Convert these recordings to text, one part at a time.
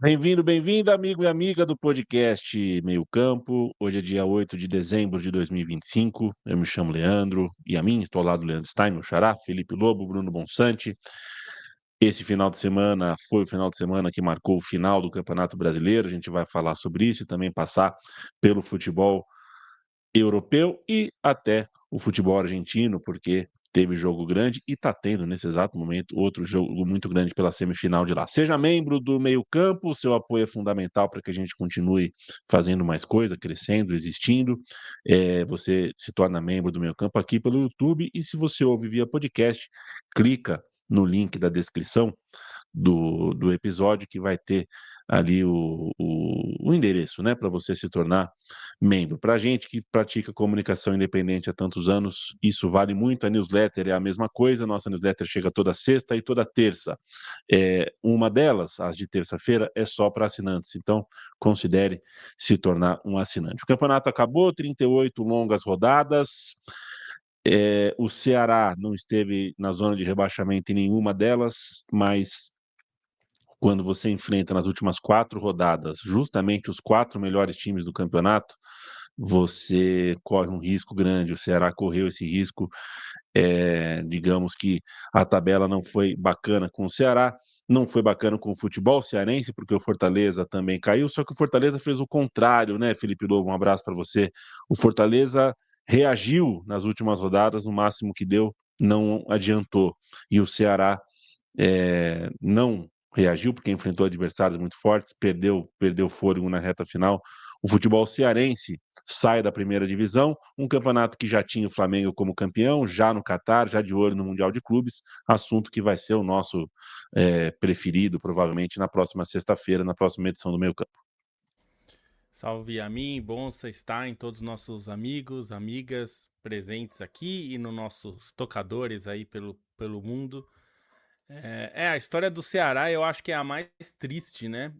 Bem-vindo, bem-vinda, amigo e amiga do podcast Meio Campo. Hoje é dia 8 de dezembro de 2025. Eu me chamo Leandro e a mim, estou ao lado do Leandro Stein, meu xará, Felipe Lobo, Bruno Bonsante. Esse final de semana foi o final de semana que marcou o final do Campeonato Brasileiro. A gente vai falar sobre isso e também passar pelo futebol europeu e até o futebol argentino, porque teve jogo grande e está tendo, nesse exato momento, outro jogo muito grande pela semifinal de lá. Seja membro do Meio Campo, seu apoio é fundamental para que a gente continue fazendo mais coisa, crescendo, existindo. Você se torna membro do Meio Campo aqui pelo YouTube e se você ouve via podcast, clica no link da descrição do episódio que vai ter ali o endereço, né, para você se tornar membro. Para a gente que pratica comunicação independente há tantos anos, isso vale muito. A newsletter é a mesma coisa. Nossa newsletter chega toda sexta e toda terça. Uma delas, as de terça-feira, é só para assinantes. Então, considere se tornar um assinante. O campeonato acabou, 38 longas rodadas. O Ceará não esteve na zona de rebaixamento em nenhuma delas, mas quando você enfrenta nas últimas 4 rodadas justamente os 4 melhores times do campeonato, você corre um risco grande. O Ceará correu esse risco, digamos que a tabela não foi bacana com o Ceará, não foi bacana com o futebol cearense, porque o Fortaleza também caiu, só que o Fortaleza fez o contrário, né, Felipe Lobo? Um abraço para você. O Fortaleza reagiu nas últimas rodadas, no máximo que deu, não adiantou. E o Ceará não reagiu porque enfrentou adversários muito fortes, perdeu fôlego na reta final. O futebol cearense sai da primeira divisão, um campeonato que já tinha o Flamengo como campeão, já no Catar, já de olho no Mundial de Clubes, assunto que vai ser o nosso preferido, provavelmente, na próxima sexta-feira, na próxima edição do Meio Campo. Salve a mim, Bonsa, está em todos os nossos amigos, amigas presentes aqui e nos nossos tocadores aí pelo mundo. A história do Ceará eu acho que é a mais triste, né,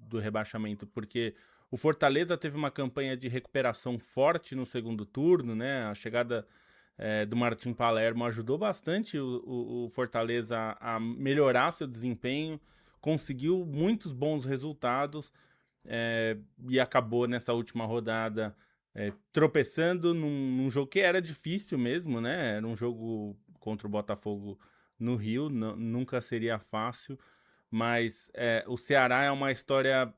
do rebaixamento, porque o Fortaleza teve uma campanha de recuperação forte no segundo turno, né, a chegada do Martim Palermo ajudou bastante o Fortaleza a melhorar seu desempenho, conseguiu muitos bons resultados, e acabou nessa última rodada tropeçando num jogo que era difícil mesmo, né? Era um jogo contra o Botafogo no Rio, nunca seria fácil, mas o Ceará é uma história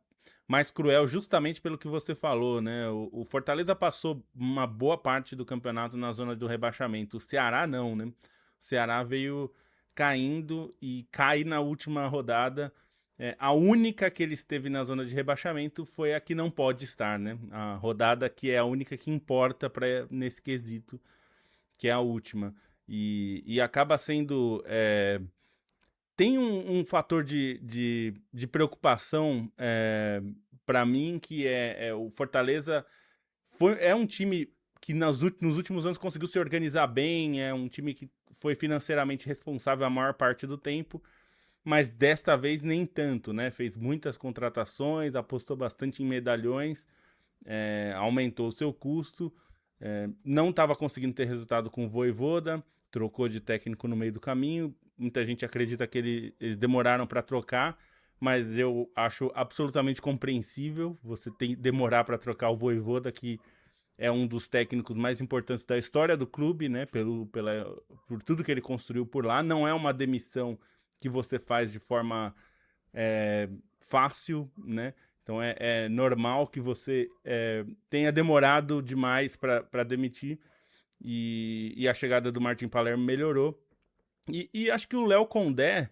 mais cruel justamente pelo que você falou, né? O Fortaleza passou uma boa parte do campeonato na zona do rebaixamento, o Ceará não, né? O Ceará veio caindo e cai na última rodada. A única que ele esteve na zona de rebaixamento foi a que não pode estar, né? A rodada que é a única que importa nesse quesito, que é a última. E acaba sendo. Tem um fator de preocupação para mim, que o Fortaleza é um time que nos últimos anos conseguiu se organizar bem, é um time que foi financeiramente responsável a maior parte do tempo, mas desta vez nem tanto, né? Fez muitas contratações, apostou bastante em medalhões, aumentou o seu custo, não estava conseguindo ter resultado com o Vojvoda, trocou de técnico no meio do caminho. Muita gente acredita que eles demoraram para trocar, mas eu acho absolutamente compreensível você demorar para trocar o Vojvoda, que é um dos técnicos mais importantes da história do clube, né? Por tudo que ele construiu por lá. Não é uma demissão que você faz de forma fácil, né? Então é normal que você tenha demorado demais para demitir, e a chegada do Martin Palermo melhorou. E acho que o Léo Condé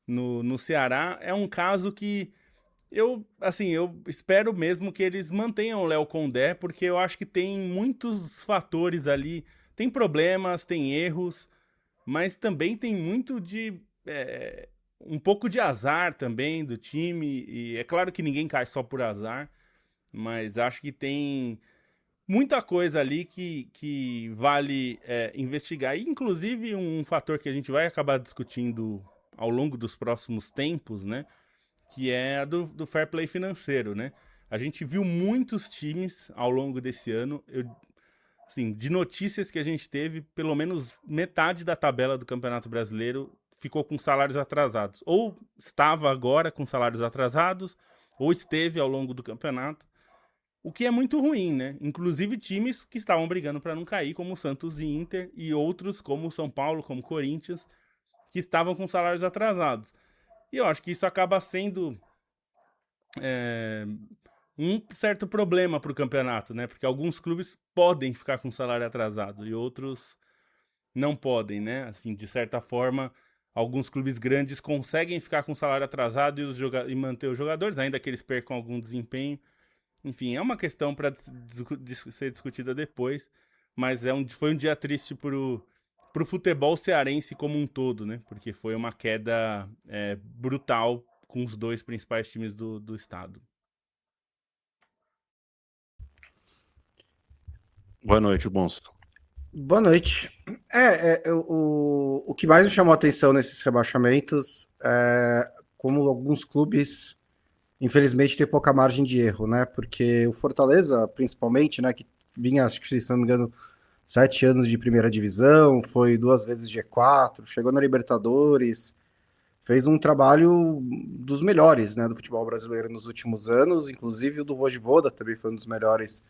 no Ceará é um caso que eu espero mesmo que eles mantenham o Léo Condé, porque eu acho que tem muitos fatores ali. Tem problemas, tem erros, mas também tem muito um pouco de azar também do time. E é claro que ninguém cai só por azar, mas acho que tem muita coisa ali que vale investigar. E, inclusive, um fator que a gente vai acabar discutindo ao longo dos próximos tempos, né? Que é a do fair play financeiro, né? A gente viu muitos times ao longo desse ano. Assim, de notícias que a gente teve, pelo menos metade da tabela do Campeonato Brasileiro ficou com salários atrasados. Ou estava agora com salários atrasados, ou esteve ao longo do campeonato. O que é muito ruim, né? Inclusive times que estavam brigando para não cair, como o Santos e Inter, e outros como o São Paulo, como o Corinthians, que estavam com salários atrasados. E eu acho que isso acaba sendo um certo problema para o campeonato, né? Porque alguns clubes podem ficar com salário atrasado e outros não podem, né? Assim, de certa forma, alguns clubes grandes conseguem ficar com salário atrasado e manter os jogadores, ainda que eles percam algum desempenho. Enfim, é uma questão para ser discutida depois, mas foi um dia triste pro futebol cearense como um todo, né? Porque foi uma queda brutal com os dois principais times do estado. Boa noite, Bonso. Boa noite. O que mais me chamou a atenção nesses rebaixamentos é como alguns clubes, infelizmente, têm pouca margem de erro, né? Porque o Fortaleza, principalmente, né, que vinha, acho que, se não me engano, 7 anos de primeira divisão, foi 2 vezes G4, chegou na Libertadores, fez um trabalho dos melhores, né, do futebol brasileiro nos últimos anos, inclusive o do Vojvoda também foi um dos melhores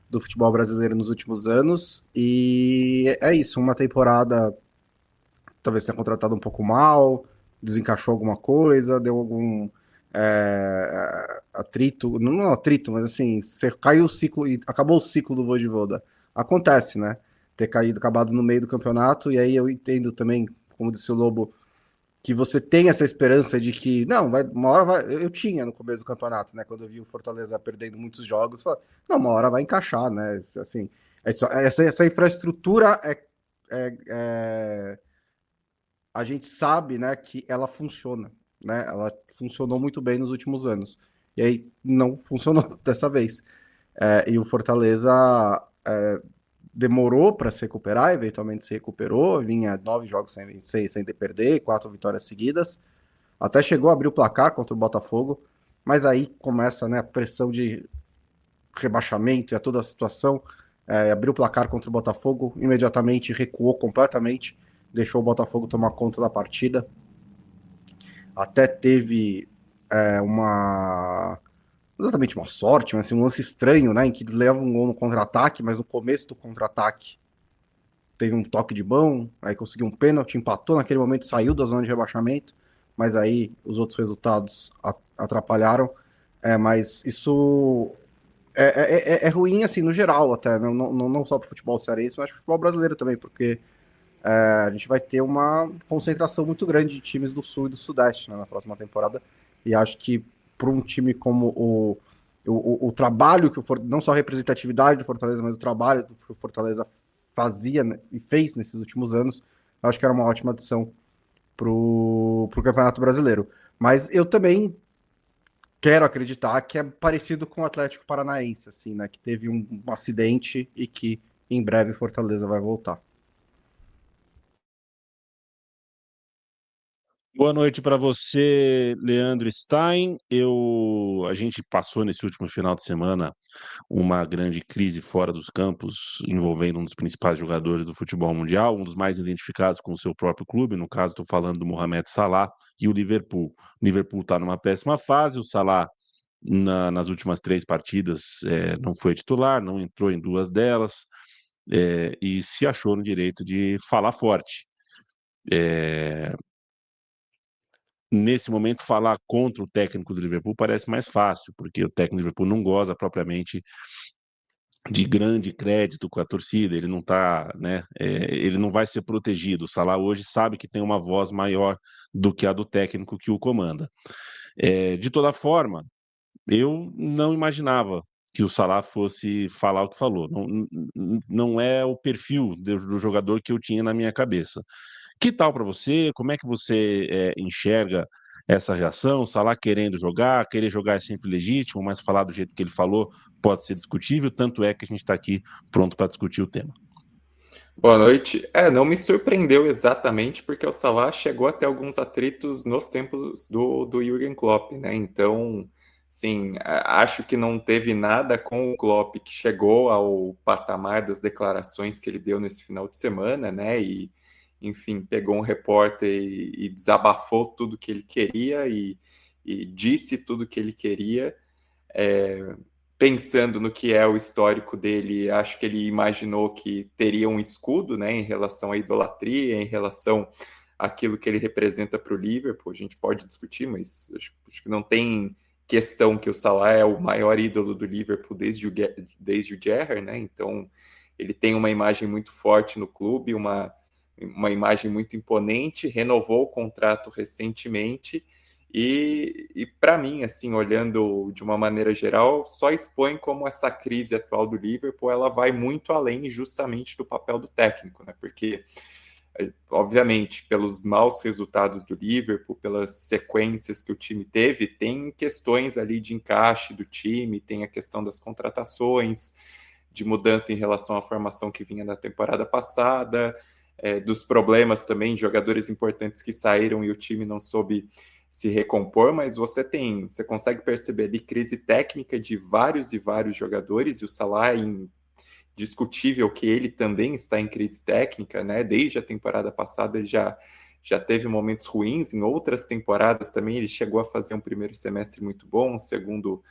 do futebol brasileiro nos últimos anos. E é isso, uma temporada talvez tenha contratado um pouco mal, desencaixou alguma coisa, deu algum atrito, não atrito, mas assim, você caiu o ciclo e acabou o ciclo do Vojvoda. Acontece, né? Ter acabado no meio do campeonato, e aí eu entendo também, como disse o Lobo, que você tem essa esperança de que, não, uma hora vai. Eu tinha no começo do campeonato, né? Quando eu vi o Fortaleza perdendo muitos jogos, falei, não, uma hora vai encaixar, né? Assim, essa infraestrutura a gente sabe, né, que ela funciona, né? Ela funcionou muito bem nos últimos anos. E aí não funcionou dessa vez. E o Fortaleza demorou para se recuperar, eventualmente se recuperou, vinha 9 jogos sem vencer, sem perder, 4 vitórias seguidas. Até chegou a abrir o placar contra o Botafogo, mas aí começa, né, a pressão de rebaixamento e a toda a situação. Abriu o placar contra o Botafogo, imediatamente recuou completamente, deixou o Botafogo tomar conta da partida. Até teve exatamente uma sorte, mas assim, um lance estranho, né, em que leva um gol no contra-ataque, mas no começo do contra-ataque teve um toque de mão, aí conseguiu um pênalti, empatou naquele momento, saiu da zona de rebaixamento, mas aí os outros resultados atrapalharam. Mas isso é ruim, assim, no geral, até, não só para o futebol cearense, mas para o futebol brasileiro também, porque a gente vai ter uma concentração muito grande de times do Sul e do Sudeste, né, na próxima temporada, e acho que para um time como o trabalho que não só a representatividade do Fortaleza, mas o trabalho que o Fortaleza fazia, né, e fez nesses últimos anos, eu acho que era uma ótima adição pro Campeonato Brasileiro. Mas eu também quero acreditar que é parecido com o Atlético Paranaense, assim, né? Que teve um acidente e que em breve Fortaleza vai voltar. Boa noite para você, Leandro Stein. A gente passou nesse último final de semana uma grande crise fora dos campos, envolvendo um dos principais jogadores do futebol mundial, um dos mais identificados com o seu próprio clube. No caso, estou falando do Mohamed Salah e o Liverpool. O Liverpool está numa péssima fase. O Salah, nas últimas 3 partidas, não foi titular, não entrou em 2 delas, e se achou no direito de falar forte. Nesse momento, falar contra o técnico do Liverpool parece mais fácil, porque o técnico do Liverpool não goza propriamente de grande crédito com a torcida, ele não tá, né, ele não vai ser protegido. O Salah hoje sabe que tem uma voz maior do que a do técnico que o comanda. De toda forma, eu não imaginava que o Salah fosse falar o que falou. Não é o perfil do jogador que eu tinha na minha cabeça. Que tal para você? Como é que você enxerga essa reação? O Salah querendo jogar, querer jogar é sempre legítimo, mas falar do jeito que ele falou pode ser discutível, tanto é que a gente está aqui pronto para discutir o tema. Boa noite. Não me surpreendeu exatamente porque o Salah chegou a ter alguns atritos nos tempos do Jürgen Klopp, né? Então, sim, acho que não teve nada com o Klopp que chegou ao patamar das declarações que ele deu nesse final de semana, né? enfim, pegou um repórter e desabafou tudo que ele queria e disse tudo que ele queria. Pensando no que é o histórico dele, acho que ele imaginou que teria um escudo, né, em relação à idolatria, em relação àquilo que ele representa para o Liverpool. A gente pode discutir, mas acho que não tem questão que o Salah é o maior ídolo do Liverpool desde o Gerrard, né? Então ele tem uma imagem muito forte no clube, uma imagem muito imponente, renovou o contrato recentemente. E para mim, assim, olhando de uma maneira geral, só expõe como essa crise atual do Liverpool ela vai muito além justamente do papel do técnico, né? Porque, obviamente, pelos maus resultados do Liverpool, pelas sequências que o time teve, tem questões ali de encaixe do time, tem a questão das contratações, de mudança em relação à formação que vinha na temporada passada, dos problemas também de jogadores importantes que saíram e o time não soube se recompor, mas você consegue perceber ali crise técnica de vários e vários jogadores, e o Salah é indiscutível que ele também está em crise técnica, né? Desde a temporada passada ele já teve momentos ruins, em outras temporadas também ele chegou a fazer um primeiro semestre muito bom, um segundo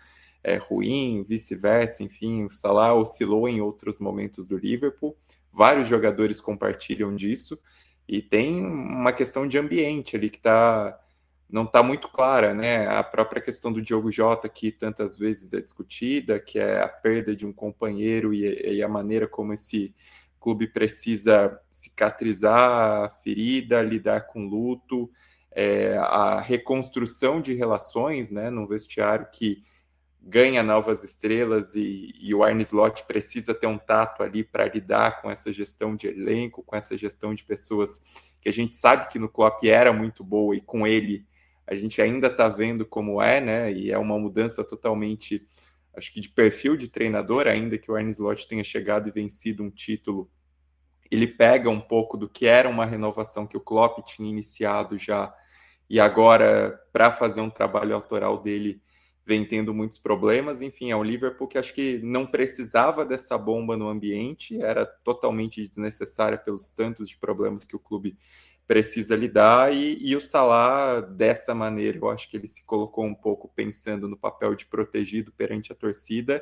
ruim, vice-versa, enfim, o Salah oscilou em outros momentos do Liverpool, vários jogadores compartilham disso, e tem uma questão de ambiente ali que não está muito clara, né? A própria questão do Diogo Jota, que tantas vezes é discutida, que é a perda de um companheiro e a maneira como esse clube precisa cicatrizar a ferida, lidar com luto, a reconstrução de relações, né, num vestiário que ganha novas estrelas e o Arne Slot precisa ter um tato ali para lidar com essa gestão de elenco, com essa gestão de pessoas que a gente sabe que no Klopp era muito boa e com ele a gente ainda está vendo como é, né? E é uma mudança totalmente, acho que de perfil de treinador, ainda que o Arne Slot tenha chegado e vencido um título. Ele pega um pouco do que era uma renovação que o Klopp tinha iniciado já, e agora, para fazer um trabalho autoral dele, vem tendo muitos problemas. Enfim, é um Liverpool que acho que não precisava dessa bomba no ambiente, era totalmente desnecessária pelos tantos de problemas que o clube precisa lidar, e o Salah, dessa maneira, eu acho que ele se colocou um pouco pensando no papel de protegido perante a torcida,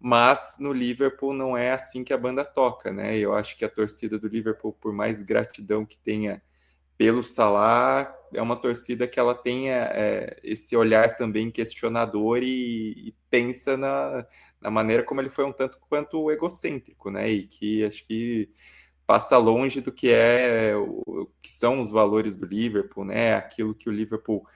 mas no Liverpool não é assim que a banda toca, né? Eu acho que a torcida do Liverpool, por mais gratidão que tenha pelo Salah, é uma torcida que ela tenha esse olhar também questionador e pensa na maneira como ele foi um tanto quanto egocêntrico, né? E que acho que passa longe do que o que são os valores do Liverpool, né? Aquilo que o Liverpool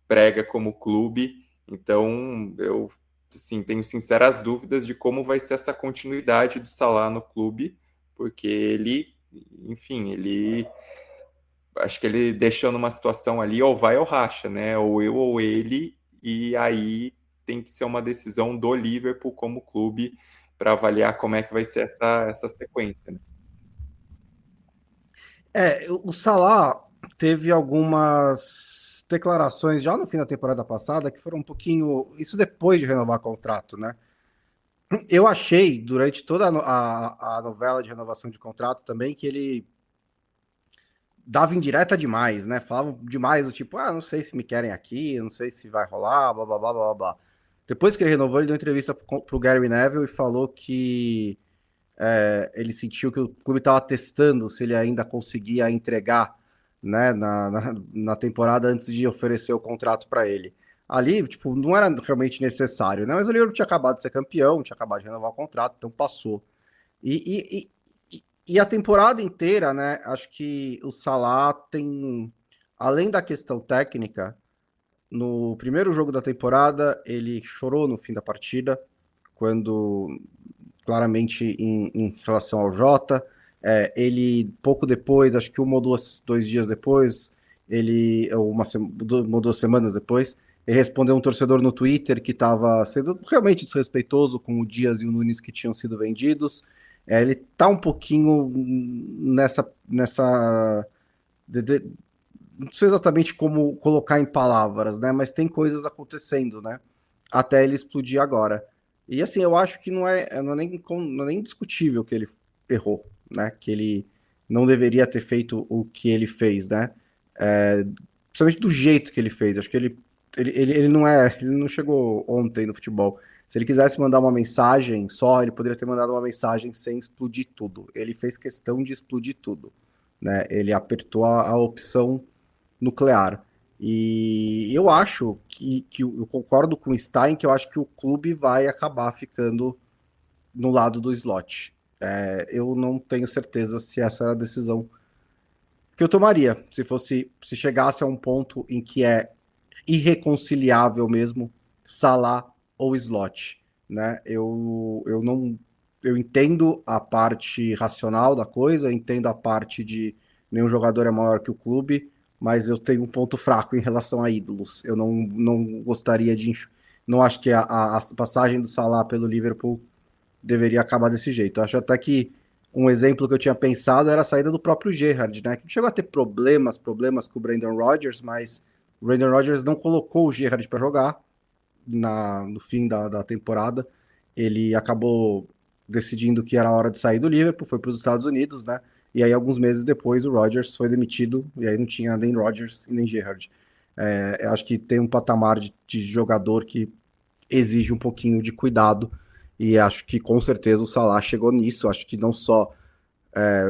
prega como clube. Então, eu assim, tenho sinceras dúvidas de como vai ser essa continuidade do Salah no clube, porque enfim, acho que ele deixou numa situação ali, ou vai ou racha, né? Ou eu ou ele, e aí tem que ser uma decisão do Liverpool como clube para avaliar como é que vai ser essa sequência, né? O Salah teve algumas declarações já no fim da temporada passada que foram um pouquinho. Isso depois de renovar contrato, né? Eu achei, durante toda a novela de renovação de contrato também, que ele dava indireta demais, né? Falava demais, do tipo, não sei se me querem aqui, não sei se vai rolar, blá blá blá blá blá. Depois que ele renovou, ele deu entrevista pro Gary Neville e falou que ele sentiu que o clube estava testando se ele ainda conseguia entregar, né, na temporada antes de oferecer o contrato para ele. Ali, tipo, não era realmente necessário, né? Mas o Liverpool tinha acabado de ser campeão, tinha acabado de renovar o contrato, então passou. E a temporada inteira, né? Acho que o Salah tem, além da questão técnica, no primeiro jogo da temporada, ele chorou no fim da partida, quando claramente em relação ao Jota. Ele, pouco depois, acho que uma ou dois dias depois, uma ou duas semanas depois, ele respondeu um torcedor no Twitter que estava sendo realmente desrespeitoso com o Dias e o Nunes que tinham sido vendidos. Ele tá um pouquinho nessa não sei exatamente como colocar em palavras, né? Mas tem coisas acontecendo, né? Até ele explodir agora. E assim, eu acho que não é nem discutível que ele errou, né? Que ele não deveria ter feito o que ele fez, né? Principalmente do jeito que ele fez. Acho que ele não chegou ontem no futebol. Se ele quisesse mandar uma mensagem só, ele poderia ter mandado uma mensagem sem explodir tudo. Ele fez questão de explodir tudo, né? Ele apertou a opção nuclear. E eu acho que eu concordo com o Stein, que eu acho que o clube vai acabar ficando no lado do slot. Eu não tenho certeza se essa era a decisão que eu tomaria, se chegasse a um ponto em que é irreconciliável mesmo Salah ou slot, né? Eu entendo a parte racional da coisa, entendo a parte de nenhum jogador é maior que o clube, mas eu tenho um ponto fraco em relação a ídolos. Eu não gostaria de. Não acho que a passagem do Salah pelo Liverpool deveria acabar desse jeito. Eu acho até que um exemplo que eu tinha pensado era a saída do próprio Gerrard, né? Que chegou a ter problemas com o Brendan Rodgers, mas o Brendan Rodgers não colocou o Gerrard para jogar no fim da temporada. Ele acabou decidindo que era hora de sair do Liverpool, foi para os Estados Unidos, né? E aí, alguns meses depois, o Rodgers foi demitido, e aí não tinha nem Rodgers e nem Gerrard. Eu acho que tem um patamar de jogador que exige um pouquinho de cuidado, e acho que com certeza o Salah chegou nisso. Acho que não só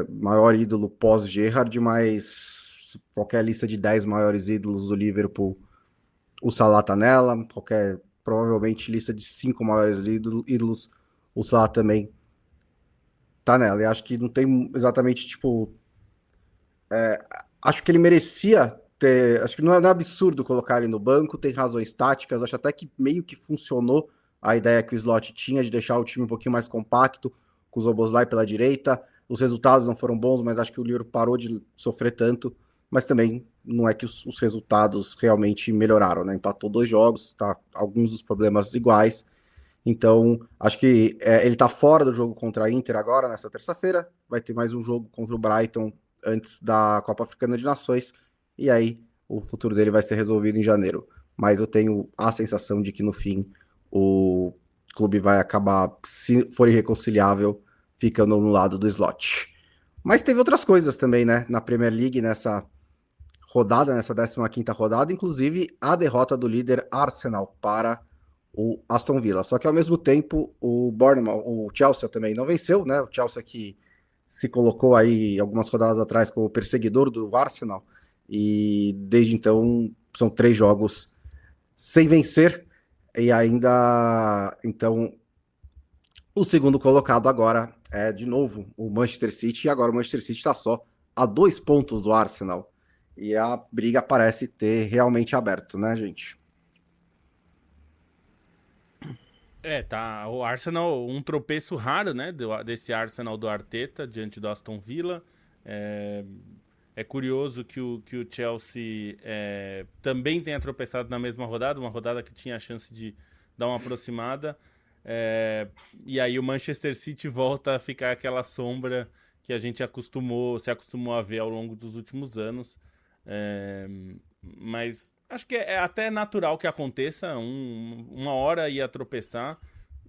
maior ídolo pós-Gerrard, mas qualquer lista de 10 maiores ídolos do Liverpool, o Salah tá nela. Provavelmente lista de 5 maiores ídolos, o Salah também tá nela. E acho que não tem exatamente, tipo... acho que ele merecia ter... Acho que não é absurdo colocar ele no banco, tem razões táticas. Acho até que meio que funcionou a ideia que o Slot tinha de deixar o time um pouquinho mais compacto, com o Szoboszlai pela direita. Os resultados não foram bons, mas acho que o Liverpool parou de sofrer tanto. Mas também não é que os resultados realmente melhoraram, né? Empatou 2 jogos, tá alguns dos problemas iguais. Então, acho que ele tá fora do jogo contra a Inter agora, nessa terça-feira. Vai ter mais um jogo contra o Brighton antes da Copa Africana de Nações. E aí, o futuro dele vai ser resolvido em janeiro. Mas eu tenho a sensação de que, no fim, o clube vai acabar, se for irreconciliável, ficando no lado do slot. Mas teve outras coisas também, né? Na Premier League, nessa rodada, nessa 15ª rodada, inclusive a derrota do líder Arsenal para o Aston Villa. Só que ao mesmo tempo o Chelsea também não venceu, né? O Chelsea que se colocou aí algumas rodadas atrás como perseguidor do Arsenal, e desde então são 3 jogos sem vencer, e ainda então o segundo colocado agora é de novo o Manchester City, e agora o Manchester City está só a 2 pontos do Arsenal. E a briga parece ter realmente aberto, né, gente? Tá. O Arsenal, um tropeço raro, né? Desse Arsenal do Arteta diante do Aston Villa. É curioso que o Chelsea também tenha tropeçado na mesma rodada, uma rodada que tinha a chance de dar uma aproximada. E aí o Manchester City volta a ficar aquela sombra que a gente se acostumou a ver ao longo dos últimos anos. Mas acho que é até natural que aconteça. Uma hora ia tropeçar.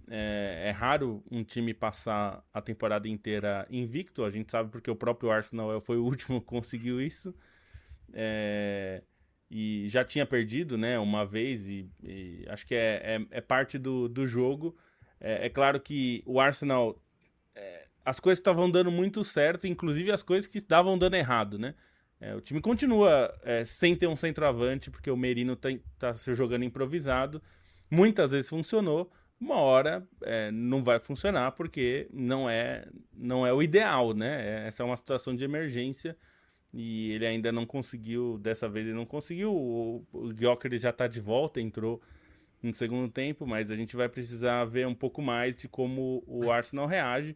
É raro um time passar a temporada inteira invicto. A gente sabe porque o próprio Arsenal foi o último que conseguiu isso. E já tinha perdido, né, uma vez. E acho que é parte do jogo. É claro que o Arsenal... as coisas estavam dando muito certo, inclusive as coisas que estavam dando errado, né? O time continua sem ter um centroavante, porque o Merino tá se jogando improvisado. Muitas vezes funcionou, uma hora não vai funcionar, porque não é o ideal, né? Essa é uma situação de emergência, e ele ainda não conseguiu, dessa vez ele não conseguiu. O Gyökeres já tá de volta, entrou no segundo tempo, mas a gente vai precisar ver um pouco mais de como o Arsenal reage.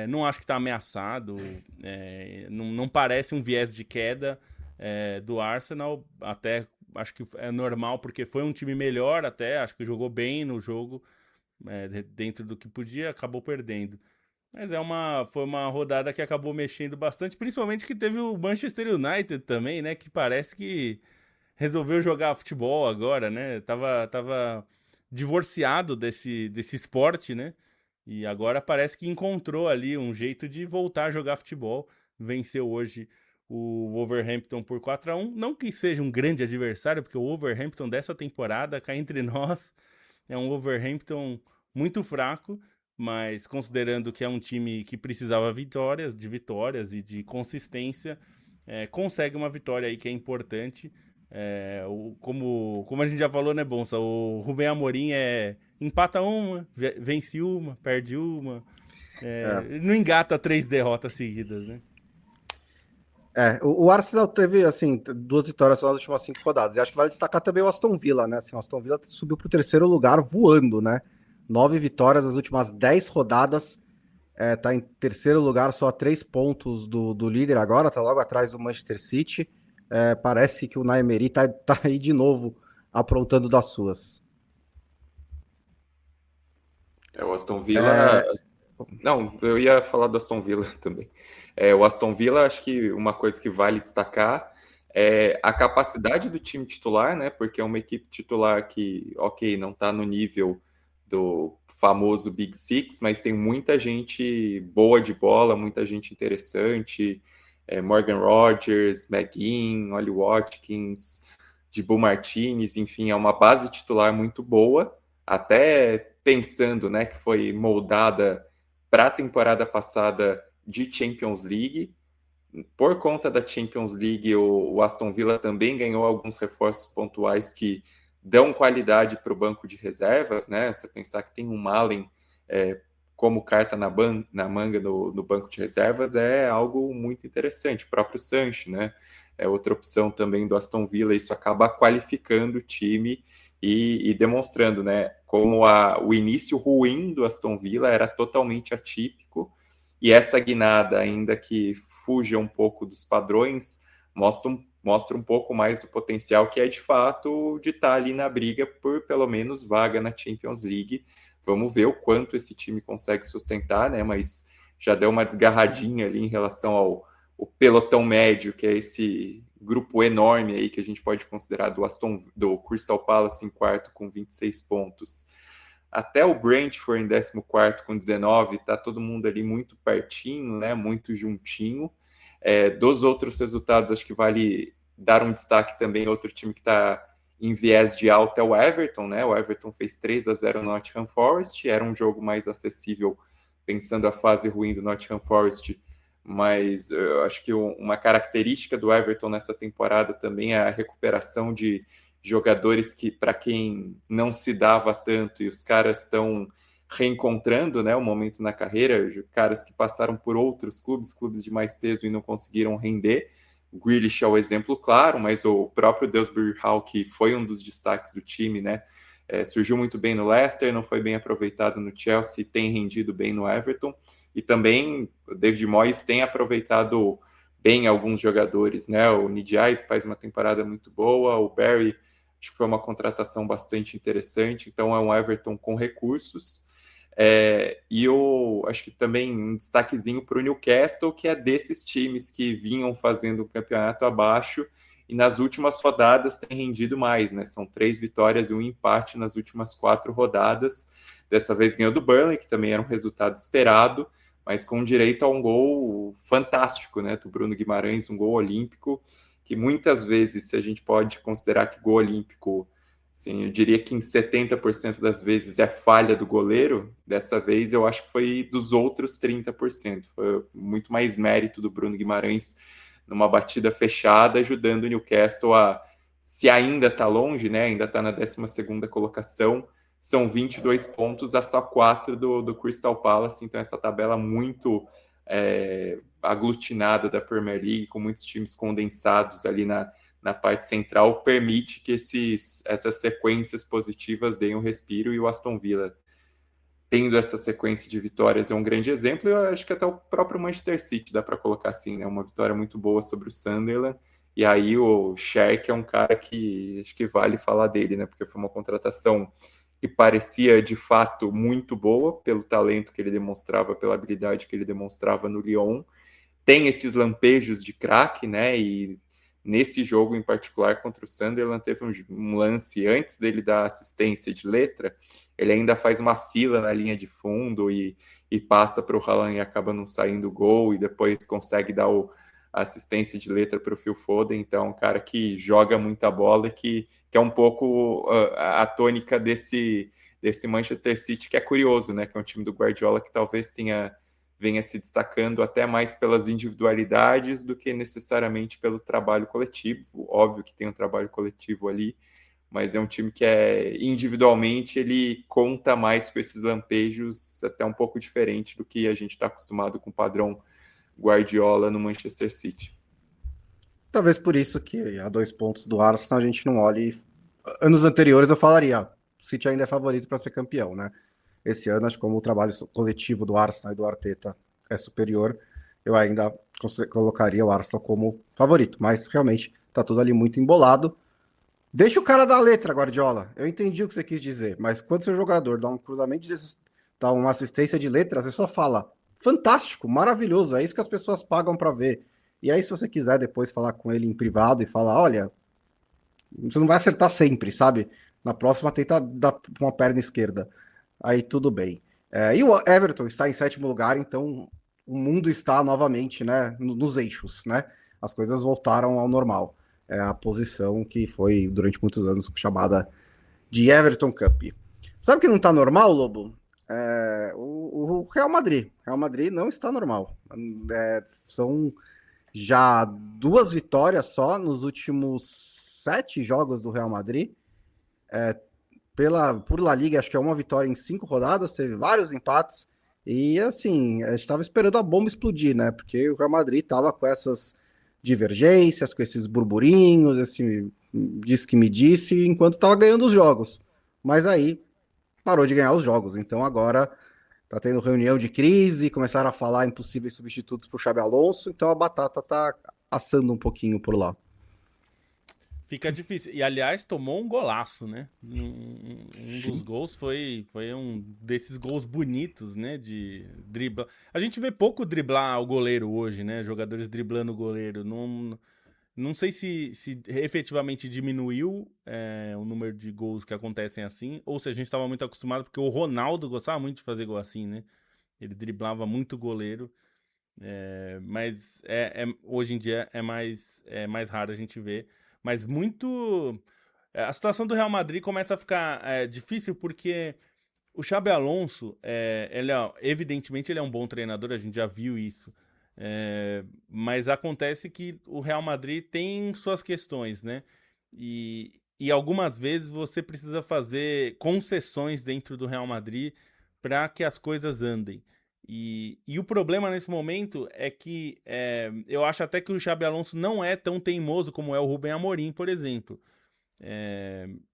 Não acho que está ameaçado, não parece um viés de queda do Arsenal, até acho que é normal, porque foi um time melhor até, acho que jogou bem no jogo, dentro do que podia, acabou perdendo. Mas foi uma rodada que acabou mexendo bastante, principalmente que teve o Manchester United também, né, que parece que resolveu jogar futebol agora, né, tava divorciado desse esporte, né. E agora parece que encontrou ali um jeito de voltar a jogar futebol. Venceu hoje o Wolverhampton por 4-1. Não que seja um grande adversário, porque o Wolverhampton dessa temporada, cá entre nós, é um Wolverhampton muito fraco, mas considerando que é um time que precisava de vitórias e de consistência, consegue uma vitória aí que é importante. Como a gente já falou, né, Bonsa? O Rubem Amorim empata uma, vence uma, perde uma. Não engata 3 derrotas seguidas, né? O Arsenal teve, assim, 2 vitórias nas últimas 5 rodadas. E acho que vale destacar também o Aston Villa, né? Assim, o Aston Villa subiu para o 3º lugar voando, né? 9 vitórias nas últimas 10 rodadas. Tá em 3º lugar, só a 3 pontos do líder agora, tá logo atrás do Manchester City. Parece que o Unai Emery tá aí de novo aprontando das suas. O Aston Villa... Não, eu ia falar do Aston Villa também. O Aston Villa, acho que uma coisa que vale destacar é a capacidade do time titular, né? Porque é uma equipe titular que, ok, não está no nível do famoso Big Six, mas tem muita gente boa de bola, muita gente interessante. Morgan Rogers, McGinn, Ollie Watkins, Dibu Martinez, enfim, é uma base titular muito boa, até pensando, né, que foi moldada para a temporada passada de Champions League. Por conta da Champions League, o Aston Villa também ganhou alguns reforços pontuais que dão qualidade para o banco de reservas, né? Você pensar que tem um Malen como carta na manga no banco de reservas é algo muito interessante. O próprio Sancho, né? É outra opção também do Aston Villa. Isso acaba qualificando o time e demonstrando, né, como o início ruim do Aston Villa era totalmente atípico, e essa guinada, ainda que fuja um pouco dos padrões, mostra um pouco mais do potencial que é, de fato, de estar ali na briga por, pelo menos, vaga na Champions League. Vamos ver o quanto esse time consegue sustentar, né, mas já deu uma desgarradinha ali em relação ao pelotão médio, que é esse grupo enorme aí que a gente pode considerar do Crystal Palace em quarto com 26 pontos. Até o Brentford em 14º com 19, tá todo mundo ali muito pertinho, né? Muito juntinho. Dos outros resultados, acho que vale dar um destaque também. Outro time que está em viés de alta é o Everton, né? O Everton fez 3-0 no Nottingham Forest, era um jogo mais acessível, pensando a fase ruim do Nottingham Forest, mas eu acho que uma característica do Everton nessa temporada também é a recuperação de jogadores que, para quem não se dava tanto, e os caras estão reencontrando, né, o momento na carreira, caras que passaram por outros clubes de mais peso e não conseguiram render. O Grealish é o exemplo claro, mas o próprio Dewsbury Hall, que foi um dos destaques do time, né, surgiu muito bem no Leicester, não foi bem aproveitado no Chelsea, tem rendido bem no Everton, e também o David Moyes tem aproveitado bem alguns jogadores, né? O Ndiaye faz uma temporada muito boa, o Barry acho que foi uma contratação bastante interessante, então é um Everton com recursos. E eu acho que também um destaquezinho para o Newcastle, que é desses times que vinham fazendo o campeonato abaixo e nas últimas rodadas tem rendido mais, né? São 3 vitórias e um empate nas últimas 4 rodadas. Dessa vez ganhou do Burnley, que também era um resultado esperado, mas com direito a um gol fantástico, né? Do Bruno Guimarães, um gol olímpico, que muitas vezes, se a gente pode considerar que gol olímpico, assim, eu diria que em 70% das vezes é falha do goleiro, dessa vez eu acho que foi dos outros 30%. Foi muito mais mérito do Bruno Guimarães numa batida fechada, ajudando o Newcastle a, se ainda está longe, né, ainda está na 12ª colocação, são 22 pontos a só 4 do Crystal Palace, então essa tabela muito aglutinada da Premier League, com muitos times condensados ali na parte central, permite que essas sequências positivas deem um respiro, e o Aston Villa, tendo essa sequência de vitórias, é um grande exemplo. Eu acho que até o próprio Manchester City dá para colocar assim, né? Uma vitória muito boa sobre o Sunderland, e aí o Sherk é um cara que acho que vale falar dele, né? Porque foi uma contratação que parecia de fato muito boa, pelo talento que ele demonstrava, pela habilidade que ele demonstrava no Lyon. Tem esses lampejos de craque, né? E nesse jogo em particular contra o Sunderland, teve um lance antes dele dar assistência de letra, ele ainda faz uma fila na linha de fundo e passa para o Haaland e acaba não saindo gol, e depois consegue dar a assistência de letra para o Phil Foden. Então, um cara que joga muita bola, que é um pouco a tônica desse Manchester City, que é curioso, né? Que é um time do Guardiola que talvez venha se destacando até mais pelas individualidades do que necessariamente pelo trabalho coletivo. Óbvio que tem um trabalho coletivo ali, mas é um time que individualmente ele conta mais com esses lampejos, até um pouco diferente do que a gente está acostumado com o padrão Guardiola no Manchester City. Talvez por isso que a 2 pontos do Arsenal a gente não olhe. Anos anteriores eu falaria, o City ainda é favorito para ser campeão, né? Esse ano, acho que como o trabalho coletivo do Arsenal e do Arteta é superior, eu ainda colocaria o Arsenal como favorito, mas realmente tá tudo ali muito embolado. Deixa o cara dar a letra, Guardiola. Eu entendi o que você quis dizer, mas quando seu jogador dá um cruzamento desses, dá uma assistência de letra, você só fala, fantástico, maravilhoso, é isso que as pessoas pagam para ver. E aí, se você quiser depois falar com ele em privado e falar, olha, você não vai acertar sempre, sabe? Na próxima tenta dar com a perna esquerda. Aí tudo bem. E o Everton está em 7º lugar, então o mundo está novamente, né, nos eixos, né? As coisas voltaram ao normal. É a posição que foi durante muitos anos chamada de Everton Cup. Sabe o que não está normal, Lobo? O Real Madrid. Real Madrid não está normal. São já 2 vitórias só nos últimos 7 jogos do Real Madrid. Por La Liga, acho que é uma vitória em 5 rodadas, teve vários empates. E assim, a gente estava esperando a bomba explodir, né? Porque o Real Madrid estava com essas divergências, com esses burburinhos, esse diz que me disse, enquanto estava ganhando os jogos. Mas aí parou de ganhar os jogos. Então agora tá tendo reunião de crise, começaram a falar em possíveis substitutos para o Xabi Alonso, então a batata tá assando um pouquinho por lá. Fica difícil. E, aliás, tomou um golaço, né? Um dos gols foi um desses gols bonitos, né? De driblar. A gente vê pouco driblar o goleiro hoje, né? Jogadores driblando o goleiro. Não sei se efetivamente diminuiu o número de gols que acontecem assim, ou se a gente estava muito acostumado, porque o Ronaldo gostava muito de fazer gol assim, né? Ele driblava muito o goleiro. Mas hoje em dia é mais raro a gente ver. Mas muito... A situação do Real Madrid começa a ficar difícil porque o Xabi Alonso, evidentemente ele é um bom treinador, a gente já viu isso. Mas acontece que o Real Madrid tem suas questões, né? E algumas vezes você precisa fazer concessões dentro do Real Madrid para que as coisas andem. E o problema nesse momento é que eu acho até que o Xabi Alonso não é tão teimoso como é o Rubem Amorim, por exemplo.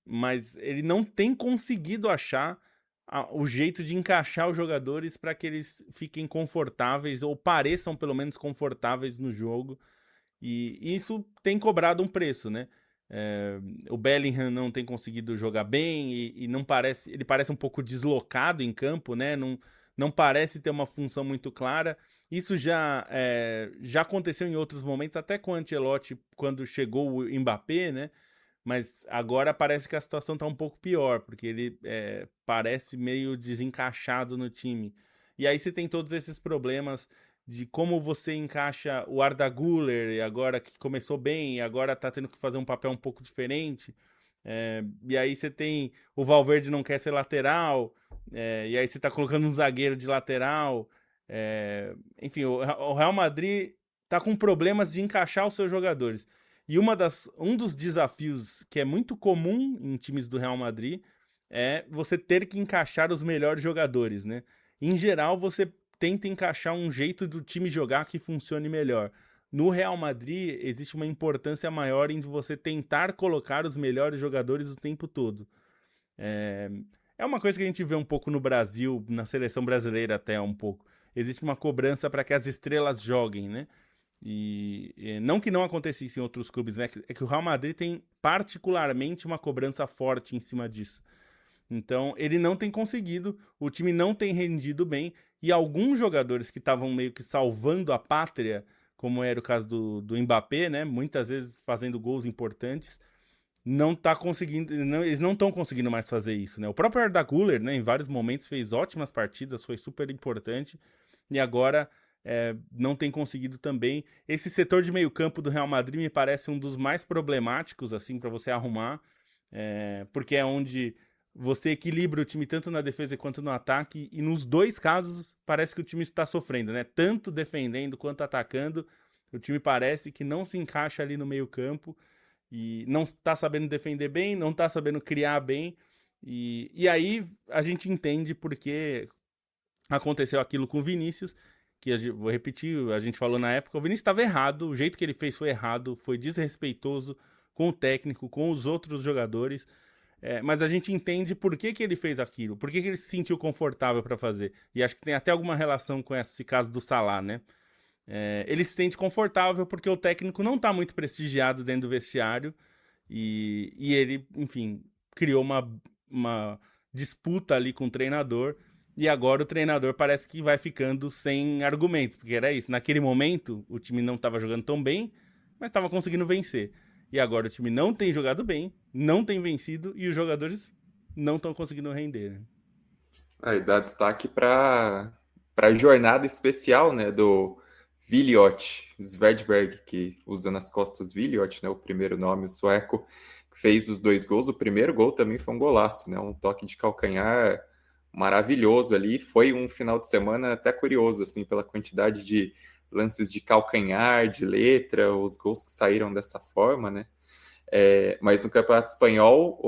Mas ele não tem conseguido achar o jeito de encaixar os jogadores para que eles fiquem confortáveis ou pareçam pelo menos confortáveis no jogo. E isso tem cobrado um preço, né? O Bellingham não tem conseguido jogar bem e não parece, ele parece um pouco deslocado em campo, né? Não parece ter uma função muito clara. Isso já aconteceu em outros momentos, até com o Ancelotti, quando chegou o Mbappé, né? Mas agora parece que a situação está um pouco pior, porque ele parece meio desencaixado no time. E aí você tem todos esses problemas de como você encaixa o Arda Güler, agora que começou bem, e agora está tendo que fazer um papel um pouco diferente. E aí você tem o Valverde não quer ser lateral, e aí você tá colocando um zagueiro de lateral. Enfim, o Real Madrid tá com problemas de encaixar os seus jogadores. E um dos desafios que é muito comum em times do Real Madrid é você ter que encaixar os melhores jogadores, né? Em geral, você tenta encaixar um jeito do time jogar que funcione melhor. No Real Madrid, existe uma importância maior em você tentar colocar os melhores jogadores o tempo todo. É uma coisa que a gente vê um pouco no Brasil, na seleção brasileira até um pouco. Existe uma cobrança para que as estrelas joguem, né? E não que não acontecesse em outros clubes, né? É que o Real Madrid tem particularmente uma cobrança forte em cima disso. Então, ele não tem conseguido, o time não tem rendido bem, e alguns jogadores que estavam meio que salvando a pátria como era o caso do Mbappé, né? Muitas vezes fazendo gols importantes, não tá conseguindo, eles não estão conseguindo mais fazer isso, né? O próprio Arda Güler, né, em vários momentos fez ótimas partidas, foi super importante, e agora não tem conseguido também. Esse setor de meio campo do Real Madrid me parece um dos mais problemáticos, assim, para você arrumar, porque é onde você equilibra o time tanto na defesa quanto no ataque, e nos dois casos parece que o time está sofrendo, né? Tanto defendendo quanto atacando, o time parece que não se encaixa ali no meio campo, e não está sabendo defender bem, não está sabendo criar bem, e aí a gente entende porque aconteceu aquilo com o Vinícius, que vou repetir, a gente falou na época, o Vinícius estava errado, o jeito que ele fez foi errado, foi desrespeitoso com o técnico, com os outros jogadores, mas a gente entende por que ele fez aquilo, por que ele se sentiu confortável para fazer, e acho que tem até alguma relação com esse caso do Salah, né? Ele se sente confortável porque o técnico não está muito prestigiado dentro do vestiário, e ele, enfim, criou uma disputa ali com o treinador, e agora o treinador parece que vai ficando sem argumentos, porque era isso, naquele momento o time não estava jogando tão bem, mas estava conseguindo vencer. E agora o time não tem jogado bem, não tem vencido, e os jogadores não estão conseguindo render, né? Aí dá destaque para a jornada especial, né, do Williot Svedberg, que usa nas costas Williot, né, o primeiro nome, o sueco, que fez os 2 gols. O primeiro gol também foi um golaço, né, um toque de calcanhar maravilhoso ali. Foi um final de semana até curioso, assim, pela quantidade de lances de calcanhar, de letra, os gols que saíram dessa forma, né. Mas no Campeonato Espanhol,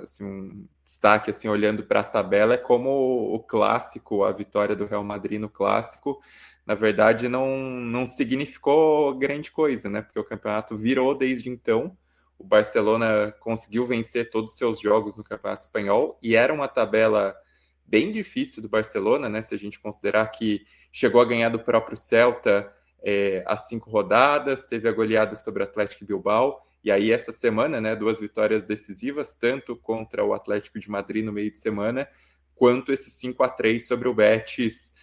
assim, um destaque, assim, olhando para a tabela, é como o clássico, a vitória do Real Madrid no clássico, na verdade, não significou grande coisa, né? Porque o campeonato virou desde então. O Barcelona conseguiu vencer todos os seus jogos no Campeonato Espanhol, e era uma tabela bem difícil do Barcelona, né? Se a gente considerar que chegou a ganhar do próprio Celta as 5 rodadas, teve a goleada sobre o Atlético Bilbao. E aí, essa semana, né, 2 vitórias decisivas, tanto contra o Atlético de Madrid no meio de semana, quanto esse 5-3 sobre o Betis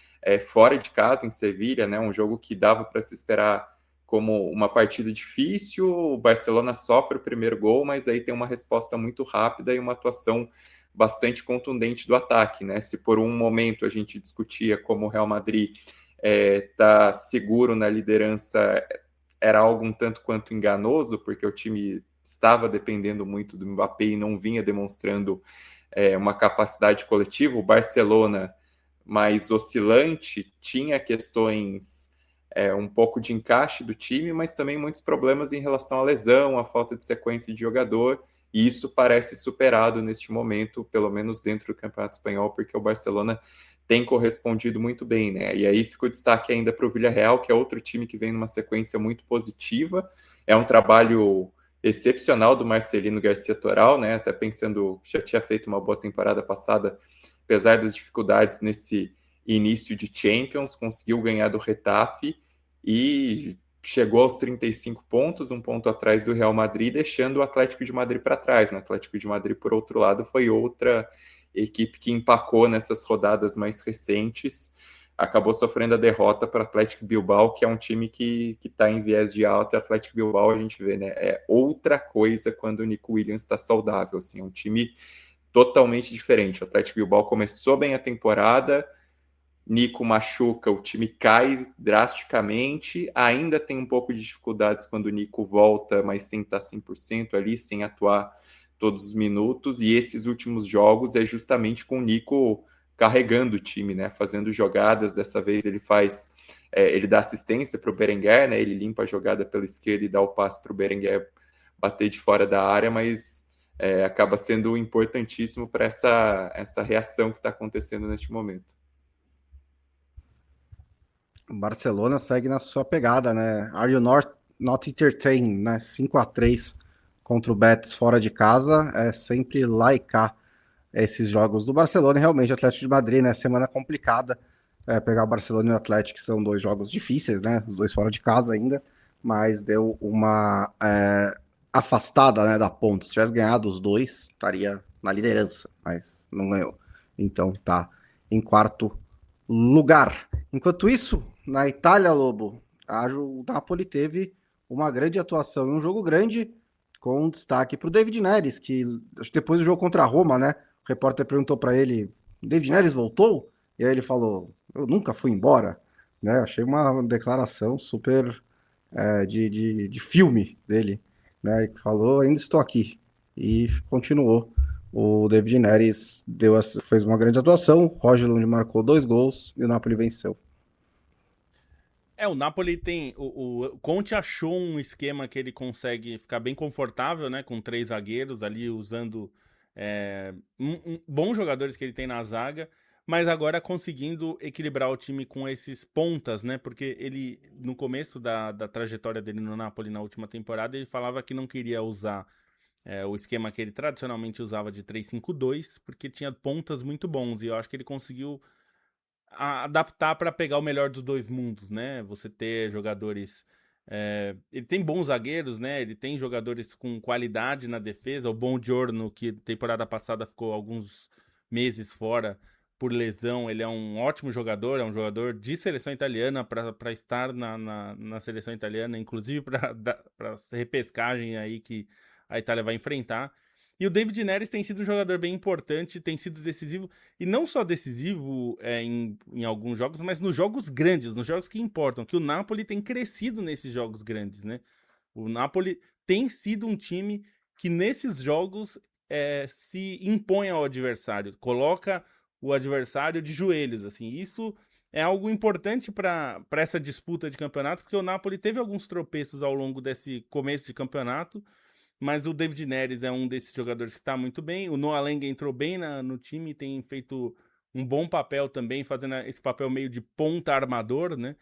fora de casa, em Sevilha, né, um jogo que dava para se esperar como uma partida difícil. O Barcelona sofre o primeiro gol, mas aí tem uma resposta muito rápida e uma atuação bastante contundente do ataque, né? Se por um momento a gente discutia como o Real Madrid tá seguro na liderança, era algo um tanto quanto enganoso, porque o time estava dependendo muito do Mbappé e não vinha demonstrando uma capacidade coletiva. O Barcelona, mais oscilante, tinha questões um pouco de encaixe do time, mas também muitos problemas em relação à lesão, à falta de sequência de jogador, e isso parece superado neste momento, pelo menos dentro do Campeonato Espanhol, porque o Barcelona tem correspondido muito bem, né? E aí fica o destaque ainda para o Villarreal, que é outro time que vem numa sequência muito positiva. É um trabalho excepcional do Marcelino Garcia Toral, né? Até pensando, já tinha feito uma boa temporada passada, apesar das dificuldades nesse início de Champions, conseguiu ganhar do Getafe e chegou aos 35 pontos, um ponto atrás do Real Madrid, deixando o Atlético de Madrid para trás. O Atlético de Madrid, por outro lado, foi outra equipe que empacou nessas rodadas mais recentes, acabou sofrendo a derrota para o Atlético Bilbao, que é um time que está em viés de alta. E o Atlético Bilbao, a gente vê, né, é outra coisa quando o Nico Williams está saudável, assim, é um time totalmente diferente. O Atlético Bilbao começou bem a temporada, Nico machuca, o time cai drasticamente, ainda tem um pouco de dificuldades quando o Nico volta, mas sem estar 100% ali, sem atuar todos os minutos, e esses últimos jogos é justamente com o Nico carregando o time, né, fazendo jogadas. Dessa vez ele dá assistência para o Berenguer, né, ele limpa a jogada pela esquerda e dá o passe para o Berenguer bater de fora da área, mas acaba sendo importantíssimo para essa reação que está acontecendo neste momento. O Barcelona segue na sua pegada, né? Are you not entertained, né? 5-3 contra o Betis fora de casa, é sempre lá e cá esses jogos do Barcelona. E realmente, o Atlético de Madrid, né? Semana complicada. Pegar o Barcelona e o Atlético, que são 2 jogos difíceis, né? Os 2 fora de casa ainda, mas deu uma afastada, né, da ponta. Se tivesse ganhado os 2, estaria na liderança, mas não ganhou. Então tá em 4º lugar. Enquanto isso, na Itália, Lobo, o Napoli teve uma grande atuação em um jogo grande, com destaque para o David Neres, que acho que depois do jogo contra a Roma, né? O repórter perguntou para ele: David Neres voltou? E aí ele falou: eu nunca fui embora. Né? Achei uma declaração super de filme dele. Né? Ele falou: ainda estou aqui. E continuou. O David Neres fez uma grande atuação, o Højlund marcou 2 gols e o Napoli venceu. O Napoli tem... O Conte achou um esquema que ele consegue ficar bem confortável, né? Com 3 zagueiros ali, usando bons jogadores que ele tem na zaga, mas agora conseguindo equilibrar o time com esses pontas, né? Porque ele, no começo da trajetória dele no Napoli na última temporada, ele falava que não queria usar o esquema que ele tradicionalmente usava de 3-5-2, porque tinha pontas muito bons, e eu acho que ele conseguiu adaptar para pegar o melhor dos dois mundos, né? Você ter jogadores... ele tem bons zagueiros, né? Ele tem jogadores com qualidade na defesa. O Buongiorno, que temporada passada ficou alguns meses fora por lesão, ele é um ótimo jogador, é um jogador de seleção italiana para estar na seleção italiana, inclusive para repescagem aí que a Itália vai enfrentar. E o David Neres tem sido um jogador bem importante, tem sido decisivo, e não só decisivo em alguns jogos, mas nos jogos grandes, nos jogos que importam, que o Napoli tem crescido nesses jogos grandes, né? O Napoli tem sido um time que nesses jogos se impõe ao adversário, coloca o adversário de joelhos, assim. Isso é algo importante para essa disputa de campeonato, porque o Napoli teve alguns tropeços ao longo desse começo de campeonato, mas o David Neres é um desses jogadores que está muito bem. O Noah Lang entrou bem no time, tem feito um bom papel também, fazendo esse papel meio de ponta armador, né?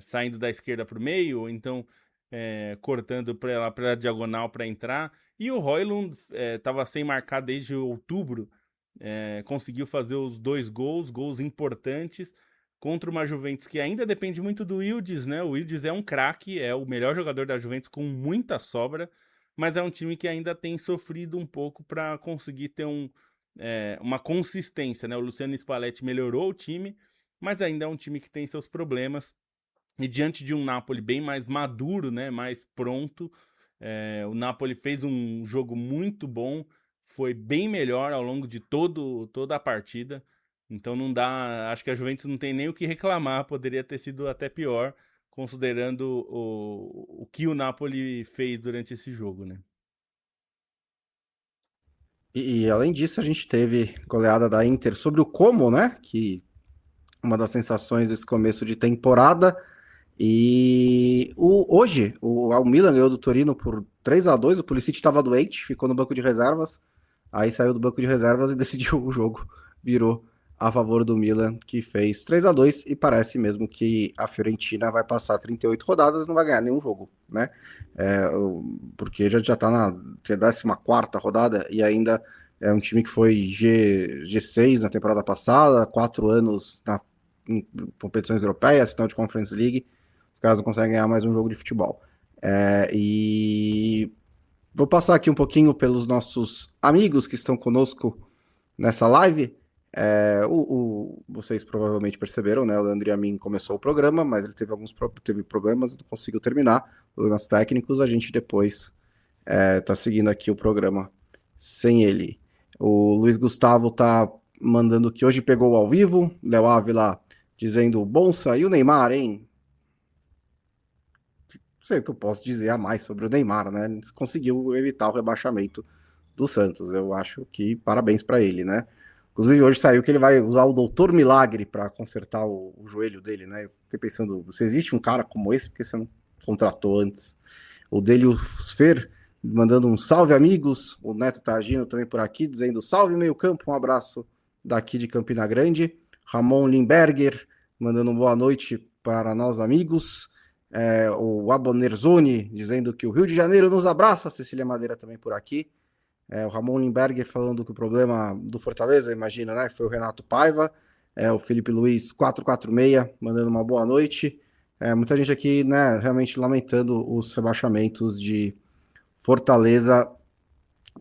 Saindo da esquerda para o meio, ou então cortando para a diagonal para entrar. E o Højlund estava sem marcar desde outubro, conseguiu fazer os 2 gols importantes, contra uma Juventus que ainda depende muito do Yildiz, né? O Yildiz é um craque, é o melhor jogador da Juventus com muita sobra, mas é um time que ainda tem sofrido um pouco para conseguir ter uma consistência, né? O Luciano Spalletti melhorou o time, mas ainda é um time que tem seus problemas. E diante de um Napoli bem mais maduro, né? Mais pronto, o Napoli fez um jogo muito bom, foi bem melhor ao longo de toda a partida. Então não dá, acho que a Juventus não tem nem o que reclamar, poderia ter sido até pior, considerando o que o Napoli fez durante esse jogo, né? E além disso, a gente teve goleada da Inter sobre o Como, né? Que uma das sensações desse começo de temporada. E hoje, o Milan ganhou do Torino por 3-2. O Pulisic estava doente, ficou no banco de reservas. Aí saiu do banco de reservas e decidiu o jogo. Virou a favor do Milan, que fez 3-2. E parece mesmo que a Fiorentina vai passar 38 rodadas e não vai ganhar nenhum jogo, né? Porque já está na 14ª rodada e ainda é um time que foi G6 na temporada passada, 4 anos em competições europeias, final de Conference League. Os caras não conseguem ganhar mais um jogo de futebol. E vou passar aqui um pouquinho pelos nossos amigos que estão conosco nessa live. Vocês provavelmente perceberam, né? O Leandro Yamin começou o programa, mas ele teve problemas, não conseguiu terminar, problemas técnicos. A gente depois tá seguindo aqui o programa sem ele. O Luiz Gustavo tá mandando que hoje pegou ao vivo. Léo Ávila dizendo: bom, saiu o Neymar, hein? Não sei o que eu posso dizer a mais sobre o Neymar, né? Ele conseguiu evitar o rebaixamento do Santos. Eu acho que parabéns para ele, né? Inclusive, hoje saiu que ele vai usar o Doutor Milagre para consertar o joelho dele, né? Eu fiquei pensando, se existe um cara como esse, por que você não contratou antes? O Delius Fer mandando um salve, amigos. O Neto Targino também por aqui, dizendo salve, meio campo. Um abraço daqui de Campina Grande. Ramon Limberger mandando uma boa noite para nós, amigos. O Abonerzoni dizendo que o Rio de Janeiro nos abraça. Cecília Madeira também por aqui. O Ramon Limberger falando que o problema do Fortaleza, imagina, né? Foi o Renato Paiva. O Felipe Luiz 446 mandando uma boa noite. Muita gente aqui, né, realmente lamentando os rebaixamentos de Fortaleza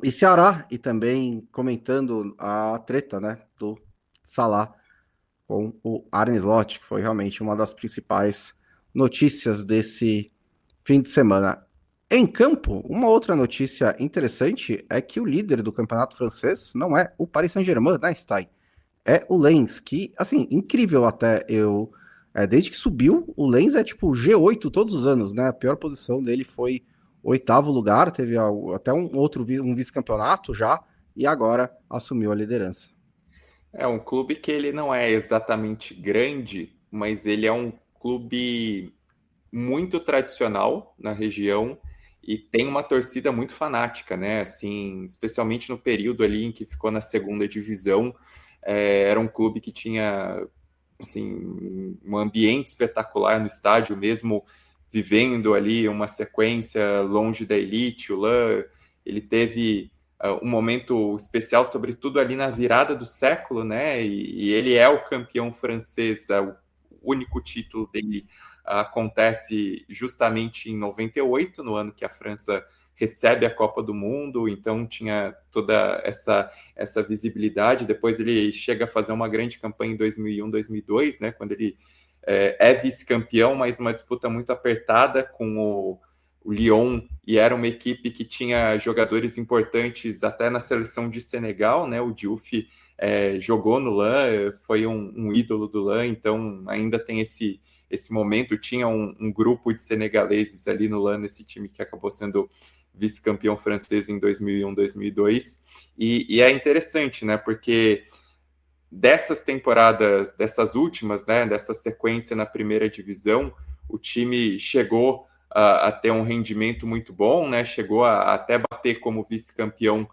e Ceará, e também comentando a treta, né, do Salah com o Arne Slot, que foi realmente uma das principais notícias desse fim de semana. Em campo, uma outra notícia interessante é que o líder do campeonato francês não é o Paris Saint-Germain, né, Stein? É o Lens, que, assim, incrível até desde que subiu, o Lens é tipo G8 todos os anos, né? A pior posição dele foi 8º lugar, teve até um vice-campeonato já, e agora assumiu a liderança. É um clube que ele não é exatamente grande, mas ele é um clube muito tradicional na região e tem uma torcida muito fanática, né? Assim, especialmente no período ali em que ficou na segunda divisão, era um clube que tinha assim, um ambiente espetacular no estádio, mesmo vivendo ali uma sequência longe da elite. O Lan, ele teve um momento especial, sobretudo ali na virada do século, né? E ele é o campeão francês, o único título dele acontece justamente em 98, no ano que a França recebe a Copa do Mundo, então tinha toda essa visibilidade. Depois ele chega a fazer uma grande campanha em 2001, 2002, né, quando ele é vice-campeão, mas numa disputa muito apertada com o Lyon, e era uma equipe que tinha jogadores importantes até na seleção de Senegal, né, o Diouf jogou no LAN, foi um ídolo do LAN, então ainda tem esse momento. Tinha um grupo de senegaleses ali no LAN, nesse time que acabou sendo vice-campeão francês em 2001, 2002, e é interessante, né, porque dessas temporadas, dessas últimas, né, dessa sequência na primeira divisão, o time chegou a ter um rendimento muito bom, né, chegou a até bater como vice-campeão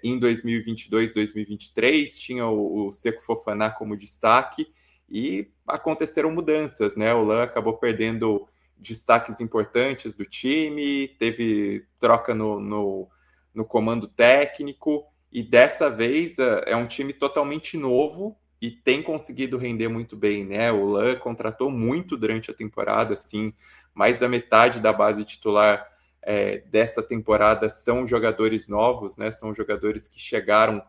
em 2022, 2023, tinha o Seko Fofana como destaque, e aconteceram mudanças, né, o LAN acabou perdendo destaques importantes do time, teve troca no comando técnico, e dessa vez é um time totalmente novo e tem conseguido render muito bem, né? O LAN contratou muito durante a temporada, assim, mais da metade da base titular dessa temporada são jogadores novos, né? São jogadores que chegaram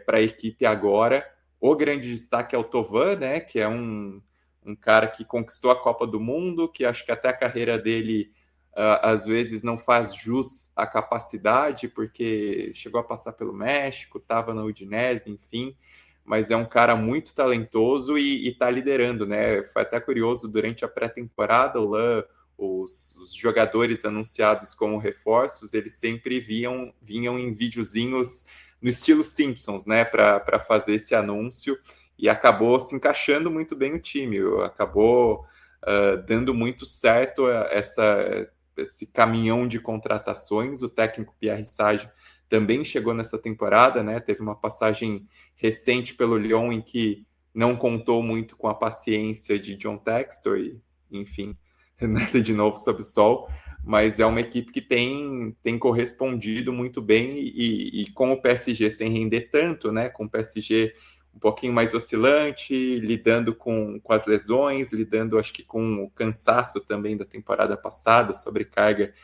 para a equipe agora. O grande destaque é o Thauvin, né? Que é um cara que conquistou a Copa do Mundo, que acho que até a carreira dele às vezes não faz jus à capacidade, porque chegou a passar pelo México, estava na Udinese, enfim, mas é um cara muito talentoso e está liderando, né? Foi até curioso, durante a pré-temporada, o LAN, os jogadores anunciados como reforços, eles sempre vinham em videozinhos no estilo Simpsons, né, para fazer esse anúncio, e acabou se encaixando muito bem o time, acabou dando muito certo esse caminhão de contratações. O técnico Pierre Sage também chegou nessa temporada, né? Teve uma passagem recente pelo Lyon em que não contou muito com a paciência de John Textor, e, enfim, nada de novo sob o sol, mas é uma equipe que tem correspondido muito bem, e com o PSG sem render tanto, né? Com o PSG um pouquinho mais oscilante, lidando com as lesões, lidando, acho que, com o cansaço também da temporada passada, sobrecarga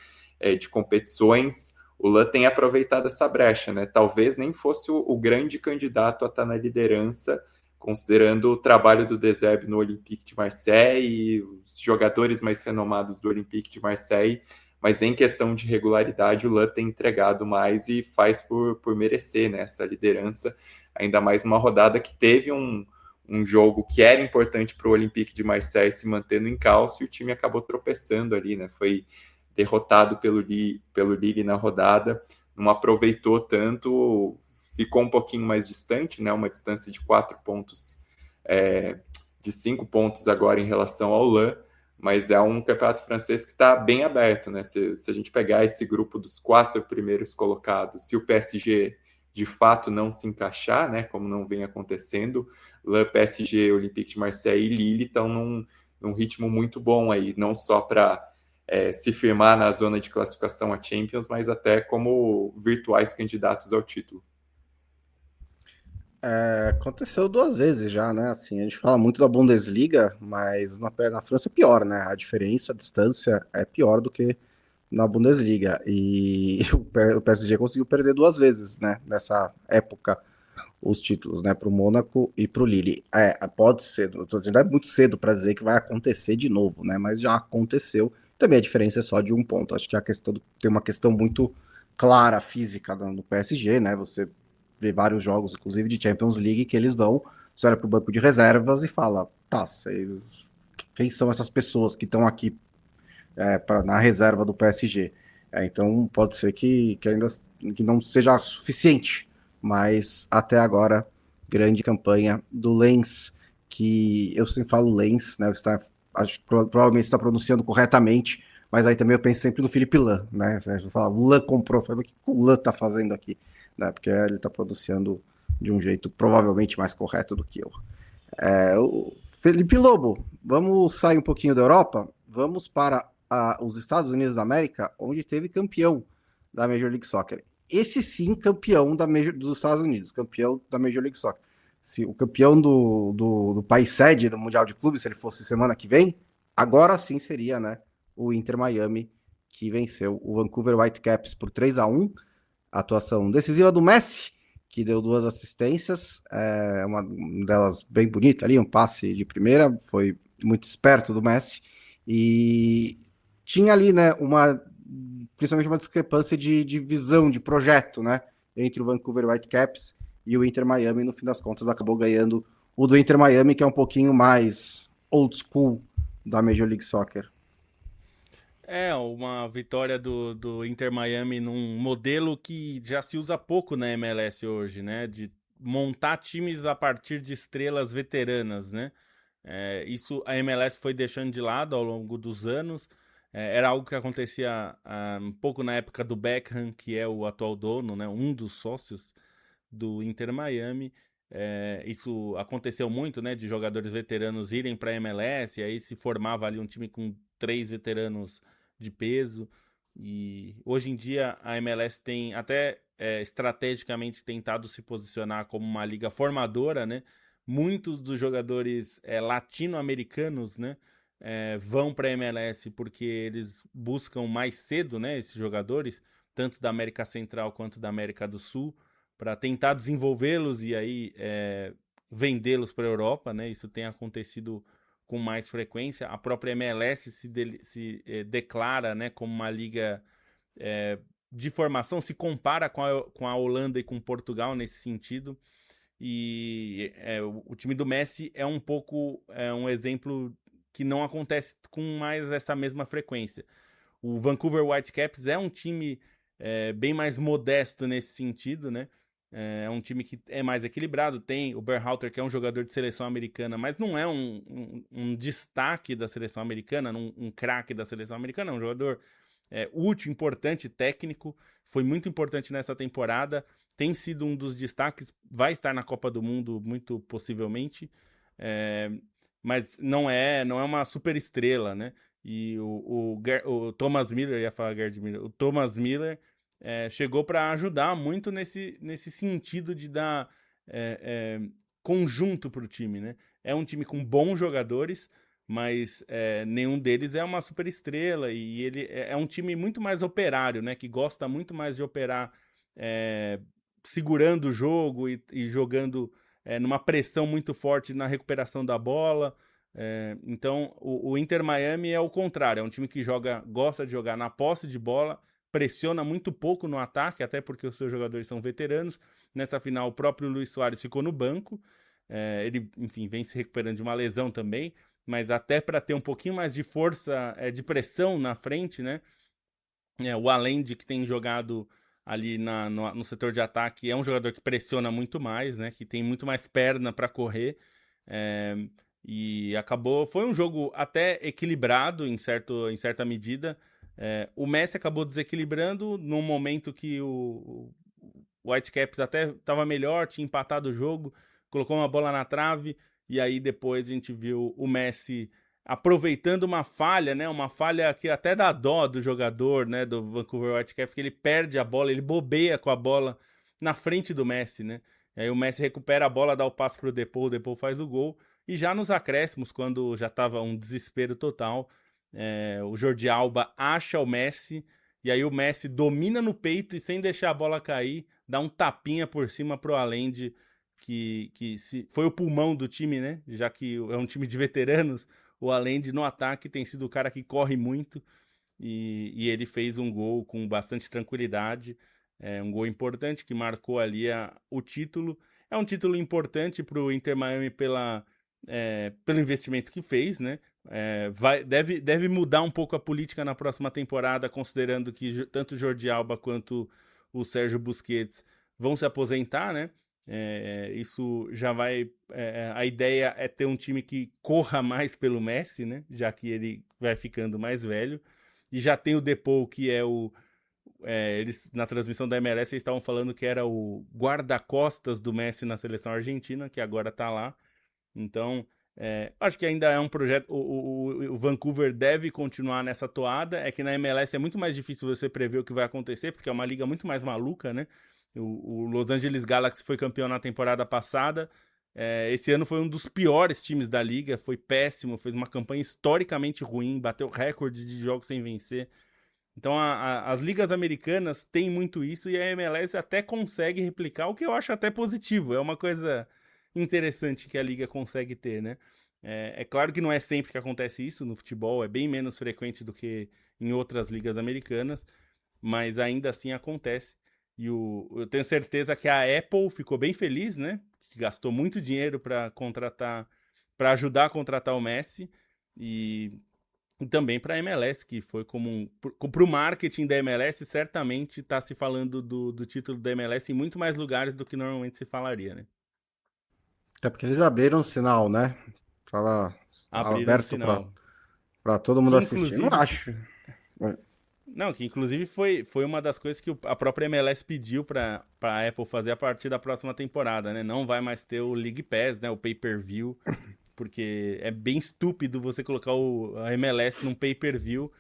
de competições. O LAN tem aproveitado essa brecha, né? Talvez nem fosse o grande candidato a estar na liderança, considerando o trabalho do De Zerbi no Olympique de Marseille e os jogadores mais renomados do Olympique de Marseille, mas em questão de regularidade, o LAN tem entregado mais e faz por merecer, né, essa liderança, ainda mais uma rodada que teve um jogo que era importante para o Olympique de Marseille se manter no encalço, e o time acabou tropeçando ali, né? Foi derrotado pelo Lille na rodada, não aproveitou tanto, ficou um pouquinho mais distante, né? Uma distância de 4 pontos, de 5 pontos agora em relação ao LAN, mas é um campeonato francês que está bem aberto, né? Se a gente pegar esse grupo dos 4 primeiros colocados, se o PSG de fato não se encaixar, né, como não vem acontecendo, LAN, PSG, Olympique de Marseille e Lille estão num ritmo muito bom aí, não só para se firmar na zona de classificação à Champions, mas até como virtuais candidatos ao título. Aconteceu 2 vezes já, né? Assim, a gente fala muito da Bundesliga, mas na França é pior, né? A diferença, a distância é pior do que na Bundesliga. E o PSG conseguiu perder 2 vezes, né? Nessa época os títulos, né, para o Mônaco e para o Lille. Pode ser, não é muito cedo para dizer que vai acontecer de novo, né, mas já aconteceu. Também a diferença é só de um ponto. Acho que tem uma questão muito clara física no PSG, né, você vê vários jogos, inclusive de Champions League, que eles vão, você olha para o banco de reservas e fala, tá, quem são essas pessoas que estão aqui na reserva do PSG? Então pode ser que ainda que não seja suficiente, mas até agora, grande campanha do Lens, que eu sempre falo Lens, né? Acho que provavelmente está pronunciando corretamente, mas aí também eu penso sempre no Philippe Lahm, né? Você fala, o Lahm comprou, o que o Lahm está fazendo aqui? Né? Porque ele está pronunciando de um jeito provavelmente mais correto do que eu. O Felipe Lobo, vamos sair um pouquinho da Europa, vamos para os Estados Unidos da América, onde teve campeão da Major League Soccer. Esse sim, campeão dos Estados Unidos, campeão da Major League Soccer. Se o campeão do país sede do Mundial de Clubes, se ele fosse semana que vem, agora sim seria, né, o Inter Miami, que venceu o Vancouver Whitecaps por 3-1, atuação decisiva do Messi, que deu 2 assistências, uma delas bem bonita ali, um passe de primeira, foi muito esperto do Messi, e tinha ali, né, principalmente uma discrepância de visão, de projeto, né, entre o Vancouver Whitecaps e o Inter Miami. No fim das contas acabou ganhando o do Inter Miami, que é um pouquinho mais old school da Major League Soccer. Uma vitória do Inter Miami num modelo que já se usa pouco na MLS hoje, né? De montar times a partir de estrelas veteranas, né? Isso a MLS foi deixando de lado ao longo dos anos. Era algo que acontecia um pouco na época do Beckham, que é o atual dono, né? Um dos sócios do Inter Miami. Isso aconteceu muito, né? De jogadores veteranos irem para a MLS, e aí se formava ali um time com 3 veteranos de peso. E hoje em dia a MLS tem até estrategicamente tentado se posicionar como uma liga formadora, né? Muitos dos jogadores latino-americanos, né, vão para a MLS porque eles buscam mais cedo, né, esses jogadores, tanto da América Central quanto da América do Sul, para tentar desenvolvê-los e aí vendê-los para a Europa, né? Isso tem acontecido com mais frequência. A própria MLS se declara, né, como uma liga de formação, se compara com a Holanda e com Portugal nesse sentido. E o time do Messi é um pouco um exemplo que não acontece com mais essa mesma frequência. O Vancouver Whitecaps é um time bem mais modesto nesse sentido, né? É um time que é mais equilibrado. Tem o Berhalter, que é um jogador de seleção americana, mas não é um destaque da seleção americana, um craque da seleção americana, é um jogador útil, importante, técnico. Foi muito importante nessa temporada. Tem sido um dos destaques, vai estar na Copa do Mundo, muito possivelmente. Mas não é uma super estrela, né? E o Thomas Miller, ia falar Gerd Miller, o Thomas Miller chegou para ajudar muito nesse sentido de dar conjunto para o time, né? É um time com bons jogadores, mas nenhum deles é uma super estrela, e ele é um time muito mais operário, né? Que gosta muito mais de operar segurando o jogo e jogando numa pressão muito forte na recuperação da bola. Então o Inter Miami é o contrário, é um time que gosta de jogar na posse de bola, pressiona muito pouco no ataque, até porque os seus jogadores são veteranos. Nessa final, o próprio Luis Soares ficou no banco. Ele, enfim, vem se recuperando de uma lesão também, mas até para ter um pouquinho mais de força de pressão na frente, né? O Allende, que tem jogado ali no setor de ataque, é um jogador que pressiona muito mais, né? Que tem muito mais perna para correr. E foi um jogo até equilibrado em certa medida. O Messi acabou desequilibrando num momento que o Whitecaps até estava melhor, tinha empatado o jogo, colocou uma bola na trave, e aí depois a gente viu o Messi aproveitando uma falha, né? Uma falha que até dá dó do jogador, né? Do Vancouver Whitecaps, que ele perde a bola, ele bobeia com a bola na frente do Messi, né? E aí o Messi recupera a bola, dá o passe pro Depou, o Depou faz o gol. E já nos acréscimos, quando já estava um desespero total, o Jordi Alba acha o Messi, e aí o Messi domina no peito e, sem deixar a bola cair, dá um tapinha por cima pro Allende foi o pulmão do time, né? Já que é um time de veteranos, o Allende no ataque tem sido o cara que corre muito e ele fez um gol com bastante tranquilidade, um gol importante que marcou ali o título. É um título importante para o Inter Miami pelo investimento que fez, né? Deve mudar um pouco a política na próxima temporada, considerando que tanto o Jordi Alba quanto o Sérgio Busquets vão se aposentar, né? Isso já vai... a ideia é ter um time que corra mais pelo Messi, né? Já que ele vai ficando mais velho. E já tem o Depou, que é eles, na transmissão da MLS, eles estavam falando que era o guarda-costas do Messi na seleção argentina, que agora tá lá. Então, acho que ainda é um projeto... O Vancouver deve continuar nessa toada. É que na MLS é muito mais difícil você prever o que vai acontecer, porque é uma liga muito mais maluca, né? O Los Angeles Galaxy foi campeão na temporada passada. Esse ano foi um dos piores times da liga, foi péssimo, fez uma campanha historicamente ruim, bateu recorde de jogos sem vencer. Então as ligas americanas têm muito isso e a MLS até consegue replicar, o que eu acho até positivo. É uma coisa interessante que a liga consegue ter, né? É claro que não é sempre que acontece isso no futebol, é bem menos frequente do que em outras ligas americanas, mas ainda assim acontece. E eu tenho certeza que a Apple ficou bem feliz, né? Gastou muito dinheiro para ajudar a contratar o Messi e também para a MLS, que foi para o marketing da MLS, certamente está se falando do título da MLS em muito mais lugares do que normalmente se falaria, né? Até porque eles abriram o sinal, né? Tava Abriram o aberto sinal. para todo mundo Que, assistir. Não acho. Não, que inclusive foi uma das coisas que a própria MLS pediu para a Apple fazer a partir da próxima temporada, né? Não vai mais ter o League Pass, né? O pay-per-view, porque é bem estúpido você colocar a MLS num pay-per-view.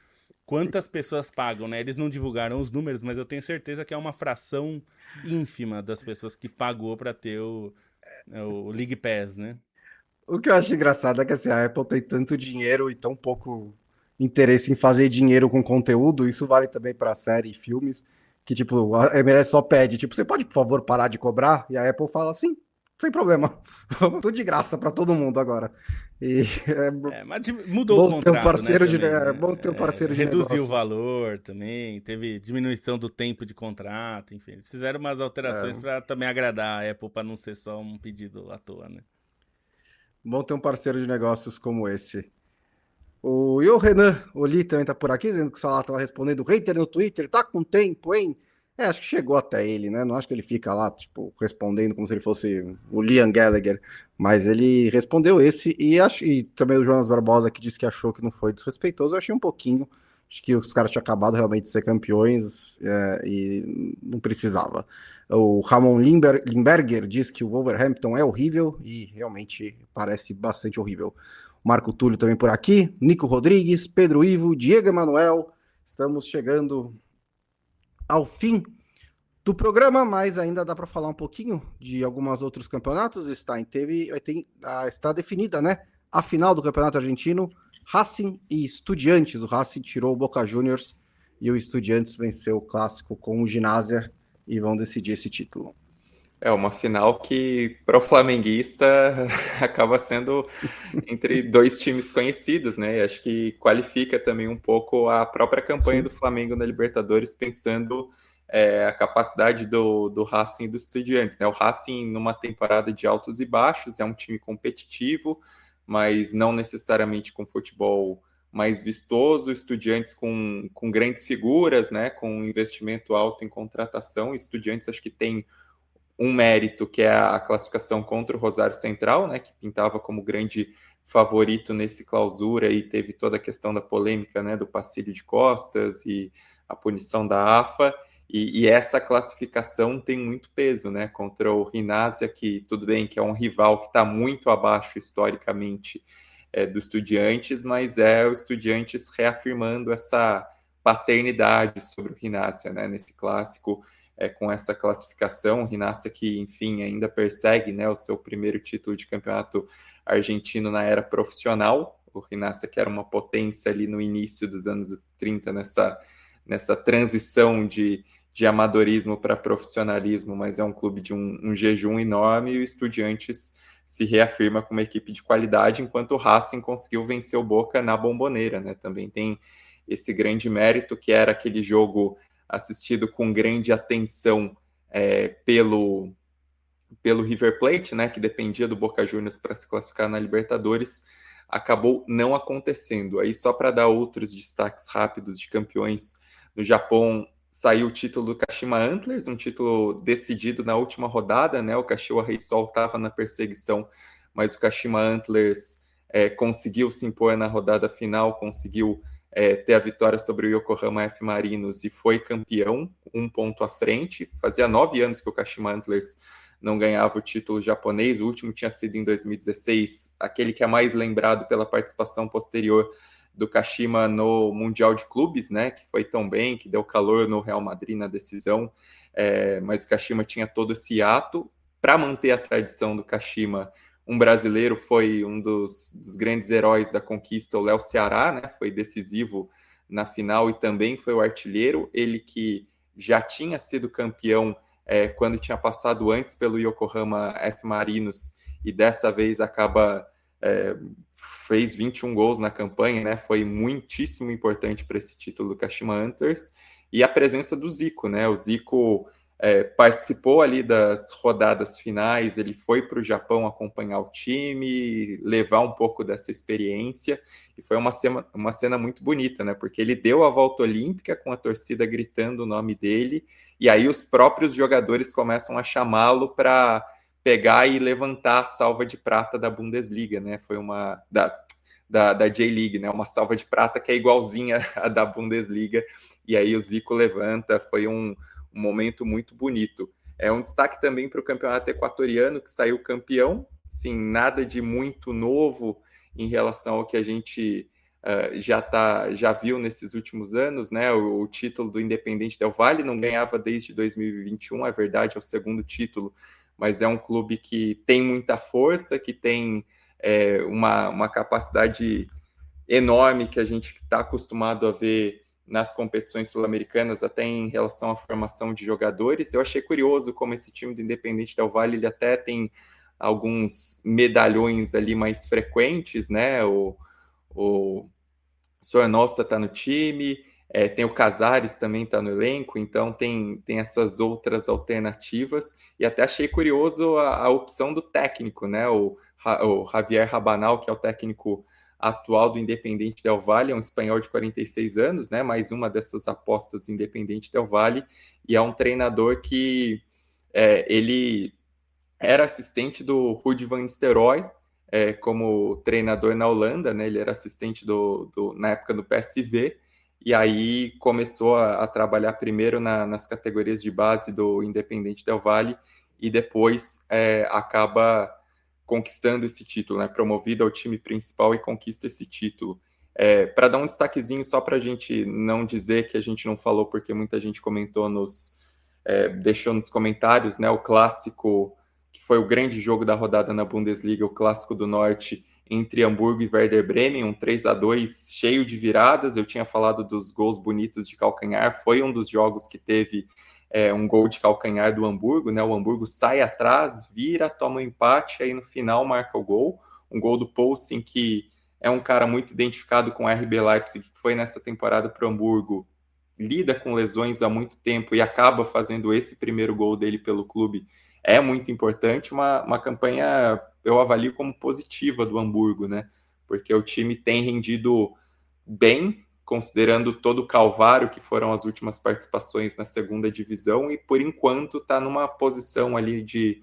Quantas pessoas pagam, né? Eles não divulgaram os números, mas eu tenho certeza que é uma fração ínfima das pessoas que pagou para ter o League Pass, né? O que eu acho engraçado é que assim, a Apple tem tanto dinheiro e tão pouco interesse em fazer dinheiro com conteúdo. Isso vale também para série e filmes. Que, tipo, a MLS só pede, tipo, você pode, por favor, parar de cobrar? E a Apple fala, sim, sem problema. Tudo de graça para todo mundo agora. E mas mudou o contrato, bom ter um parceiro de reduziu negócios. o valor também, teve diminuição do tempo de contrato, enfim. Eles fizeram umas alterações para também agradar a Apple, para não ser só um pedido à toa, né? Bom ter um parceiro de negócios como esse. E o Renan Oli também tá por aqui, dizendo que o Salah tava respondendo o hater no Twitter. Tá com tempo, hein? Acho que chegou até ele, né? Não acho que ele fica lá, tipo, respondendo como se ele fosse o Liam Gallagher. Mas ele respondeu esse e também o Jonas Barbosa que disse que achou que não foi desrespeitoso. Eu achei um pouquinho. Acho que os caras tinham acabado realmente de ser campeões e não precisava. O Ramon Limberger diz que o Wolverhampton é horrível e realmente parece bastante horrível. Marco Túlio também por aqui, Nico Rodrigues, Pedro Ivo, Diego Emanuel. Estamos chegando ao fim do programa, mas ainda dá para falar um pouquinho de alguns outros campeonatos. Está definida, né? A final do Campeonato Argentino, Racing e Estudiantes. O Racing tirou o Boca Juniors e o Estudiantes venceu o clássico com o Ginásia e vão decidir esse título. É uma final que, para o flamenguista, acaba sendo entre dois times conhecidos, né? Acho que qualifica também um pouco a própria campanha do Flamengo na Libertadores, pensando a capacidade do Racing e do Estudiantes, né? O Racing, numa temporada de altos e baixos, é um time competitivo, mas não necessariamente com futebol mais vistoso. Estudiantes com grandes figuras, né? Com investimento alto em contratação. Estudiantes, acho que tem um mérito, que é a classificação contra o Rosário Central, né, que pintava como grande favorito nesse clausura e teve toda a questão da polêmica, né, do Pacílio de Costas e a punição da AFA, e essa classificação tem muito peso, né, contra o Ginásia, que tudo bem que é um rival que está muito abaixo historicamente do Estudiantes, mas é o Estudiantes reafirmando essa paternidade sobre o Ginásia, né, nesse clássico, com essa classificação. O Ginásia que, enfim, ainda persegue, né, o seu primeiro título de campeonato argentino na era profissional. O Ginásia que era uma potência ali no início dos anos 30, nessa transição de de amadorismo para profissionalismo, mas é um clube de um jejum enorme, e o Estudiantes se reafirma como uma equipe de qualidade, enquanto o Racing conseguiu vencer o Boca na Bombonera, né? Também tem esse grande mérito, que era aquele jogo assistido com grande atenção pelo River Plate, né, que dependia do Boca Juniors para se classificar na Libertadores, acabou não acontecendo. Aí, só para dar outros destaques rápidos de campeões, no Japão saiu o título do Kashima Antlers, um título decidido na última rodada, né? O Kashiwa Reysol estava na perseguição, mas o Kashima Antlers conseguiu se impor na rodada final, conseguiu ter a vitória sobre o Yokohama F. Marinos e foi campeão, 1 ponto à frente. Fazia 9 anos que o Kashima Antlers não ganhava o título japonês, o último tinha sido em 2016, aquele que é mais lembrado pela participação posterior do Kashima no Mundial de Clubes, né, que foi tão bem, que deu calor no Real Madrid na decisão, mas o Kashima tinha todo esse ato. Para manter a tradição do Kashima, um brasileiro foi um dos grandes heróis da conquista, o Léo Ceará, né, foi decisivo na final e também foi o artilheiro, ele que já tinha sido campeão quando tinha passado antes pelo Yokohama F. Marinos, e dessa vez fez 21 gols na campanha, né? Foi muitíssimo importante para esse título do Kashima Antlers. E a presença do Zico, né? O Zico participou ali das rodadas finais, ele foi para o Japão acompanhar o time, levar um pouco dessa experiência, e foi uma cena muito bonita, né? Porque ele deu a volta olímpica com a torcida gritando o nome dele, e aí os próprios jogadores começam a chamá-lo para pegar e levantar a salva de prata da Bundesliga, né? Foi uma da J-League, né? Uma salva de prata que é igualzinha à da Bundesliga, e aí o Zico levanta, foi um momento muito bonito. É um destaque também para o campeonato equatoriano, que saiu campeão, sim, nada de muito novo em relação ao que a gente já viu nesses últimos anos, né? O título do Independente Del Valle não ganhava desde 2021, é verdade, é o segundo título, mas é um clube que tem muita força, que tem uma capacidade enorme que a gente está acostumado a ver nas competições sul-americanas, até em relação à formação de jogadores. Eu achei curioso como esse time do Independente Del Valle, ele até tem alguns medalhões ali mais frequentes, né? O Sornosa está no time, tem o Casares também está no elenco, então tem essas outras alternativas, e até achei curioso a opção do técnico, né? O Javier Rabanal, que é o técnico atual do Independente Del Valle, é um espanhol de 46 anos, né? Mais uma dessas apostas do Independente Del Valle, e é um treinador que ele era assistente do Ruud van Nistelrooy, como treinador na Holanda, né? Ele era assistente na época do PSV, e aí começou a trabalhar primeiro nas categorias de base do Independente Del Valle, e depois acaba conquistando esse título, né? Promovido ao time principal e conquista esse título. Para dar um destaquezinho, só para a gente não dizer que a gente não falou, porque muita gente comentou deixou nos comentários, né? O clássico, que foi o grande jogo da rodada na Bundesliga, o Clássico do Norte, entre Hamburgo e Werder Bremen, um 3-2 cheio de viradas. Eu tinha falado dos gols bonitos de calcanhar, foi um dos jogos que teve um gol de calcanhar do Hamburgo, né? O Hamburgo sai atrás, vira, toma um empate, aí no final marca o gol, um gol do Poulsen, que é um cara muito identificado com o RB Leipzig, que foi nessa temporada para o Hamburgo, lida com lesões há muito tempo e acaba fazendo esse primeiro gol dele pelo clube. É muito importante, uma campanha, eu avalio como positiva do Hamburgo, né? Porque o time tem rendido bem, considerando todo o calvário que foram as últimas participações na segunda divisão, e por enquanto está numa posição ali de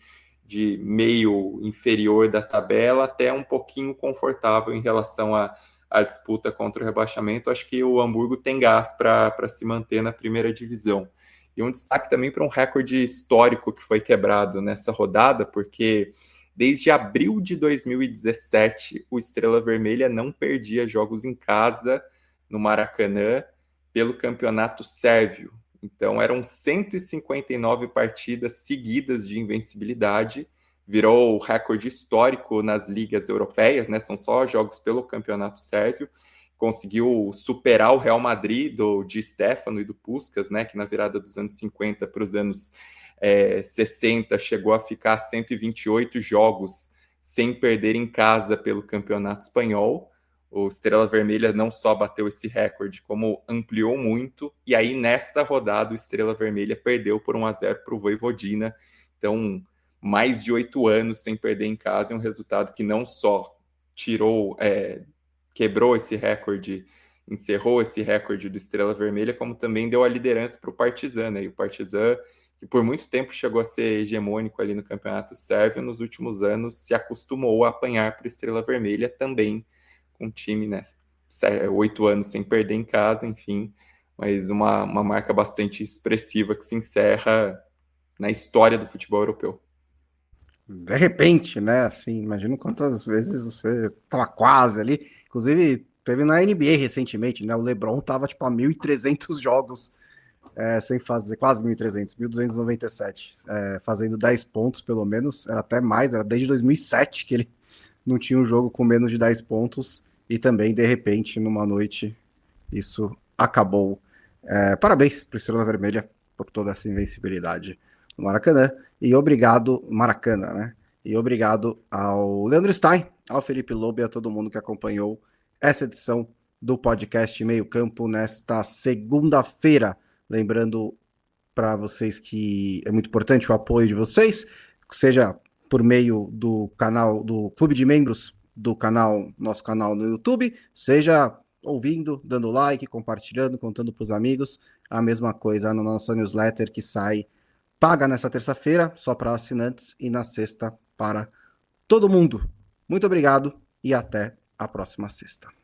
meio inferior da tabela, até um pouquinho confortável em relação à disputa contra o rebaixamento. Acho que o Hamburgo tem gás para se manter na primeira divisão. E um destaque também para um recorde histórico que foi quebrado nessa rodada, porque desde abril de 2017, o Estrela Vermelha não perdia jogos em casa no Maracanã pelo campeonato sérvio. Então eram 159 partidas seguidas de invencibilidade, virou o recorde histórico nas ligas europeias, né? São só jogos pelo campeonato sérvio, conseguiu superar o Real Madrid do Di Stéfano e do Puskás, né, que na virada dos anos 50 para os anos 60 chegou a ficar 128 jogos sem perder em casa pelo Campeonato Espanhol. O Estrela Vermelha não só bateu esse recorde, como ampliou muito, e aí nesta rodada o Estrela Vermelha perdeu por 1-0 para o Vojvodina. Então, mais de 8 anos sem perder em casa, é um resultado que não só quebrou esse recorde, encerrou esse recorde do Estrela Vermelha, como também deu a liderança para o Partizan, né? E o Partizan, que por muito tempo chegou a ser hegemônico ali no Campeonato Sérvio, nos últimos anos se acostumou a apanhar para o Estrela Vermelha também, com um time, né? 8 anos sem perder em casa, enfim, mas uma marca bastante expressiva que se encerra na história do futebol europeu. De repente, né? Assim, imagino quantas vezes você tava quase ali. Inclusive, teve na NBA recentemente, né? O LeBron tava tipo a 1.300 jogos sem fazer, quase 1.300, 1.297, fazendo 10 pontos pelo menos. Era até mais, era desde 2007 que ele não tinha um jogo com menos de 10 pontos. E também, de repente, numa noite, isso acabou. Parabéns para o Estrela Vermelha por toda essa invencibilidade no Maracanã. E obrigado, Maracanã, né? E obrigado ao Leandro Stein, ao Felipe Lobo e a todo mundo que acompanhou essa edição do podcast Meio Campo nesta segunda-feira. Lembrando para vocês que é muito importante o apoio de vocês, seja por meio do canal, do Clube de Membros do canal, nosso canal no YouTube, seja ouvindo, dando like, compartilhando, contando para os amigos. A mesma coisa na nossa newsletter que sai paga nessa terça-feira, só para assinantes, e na sexta para todo mundo. Muito obrigado e até a próxima sexta.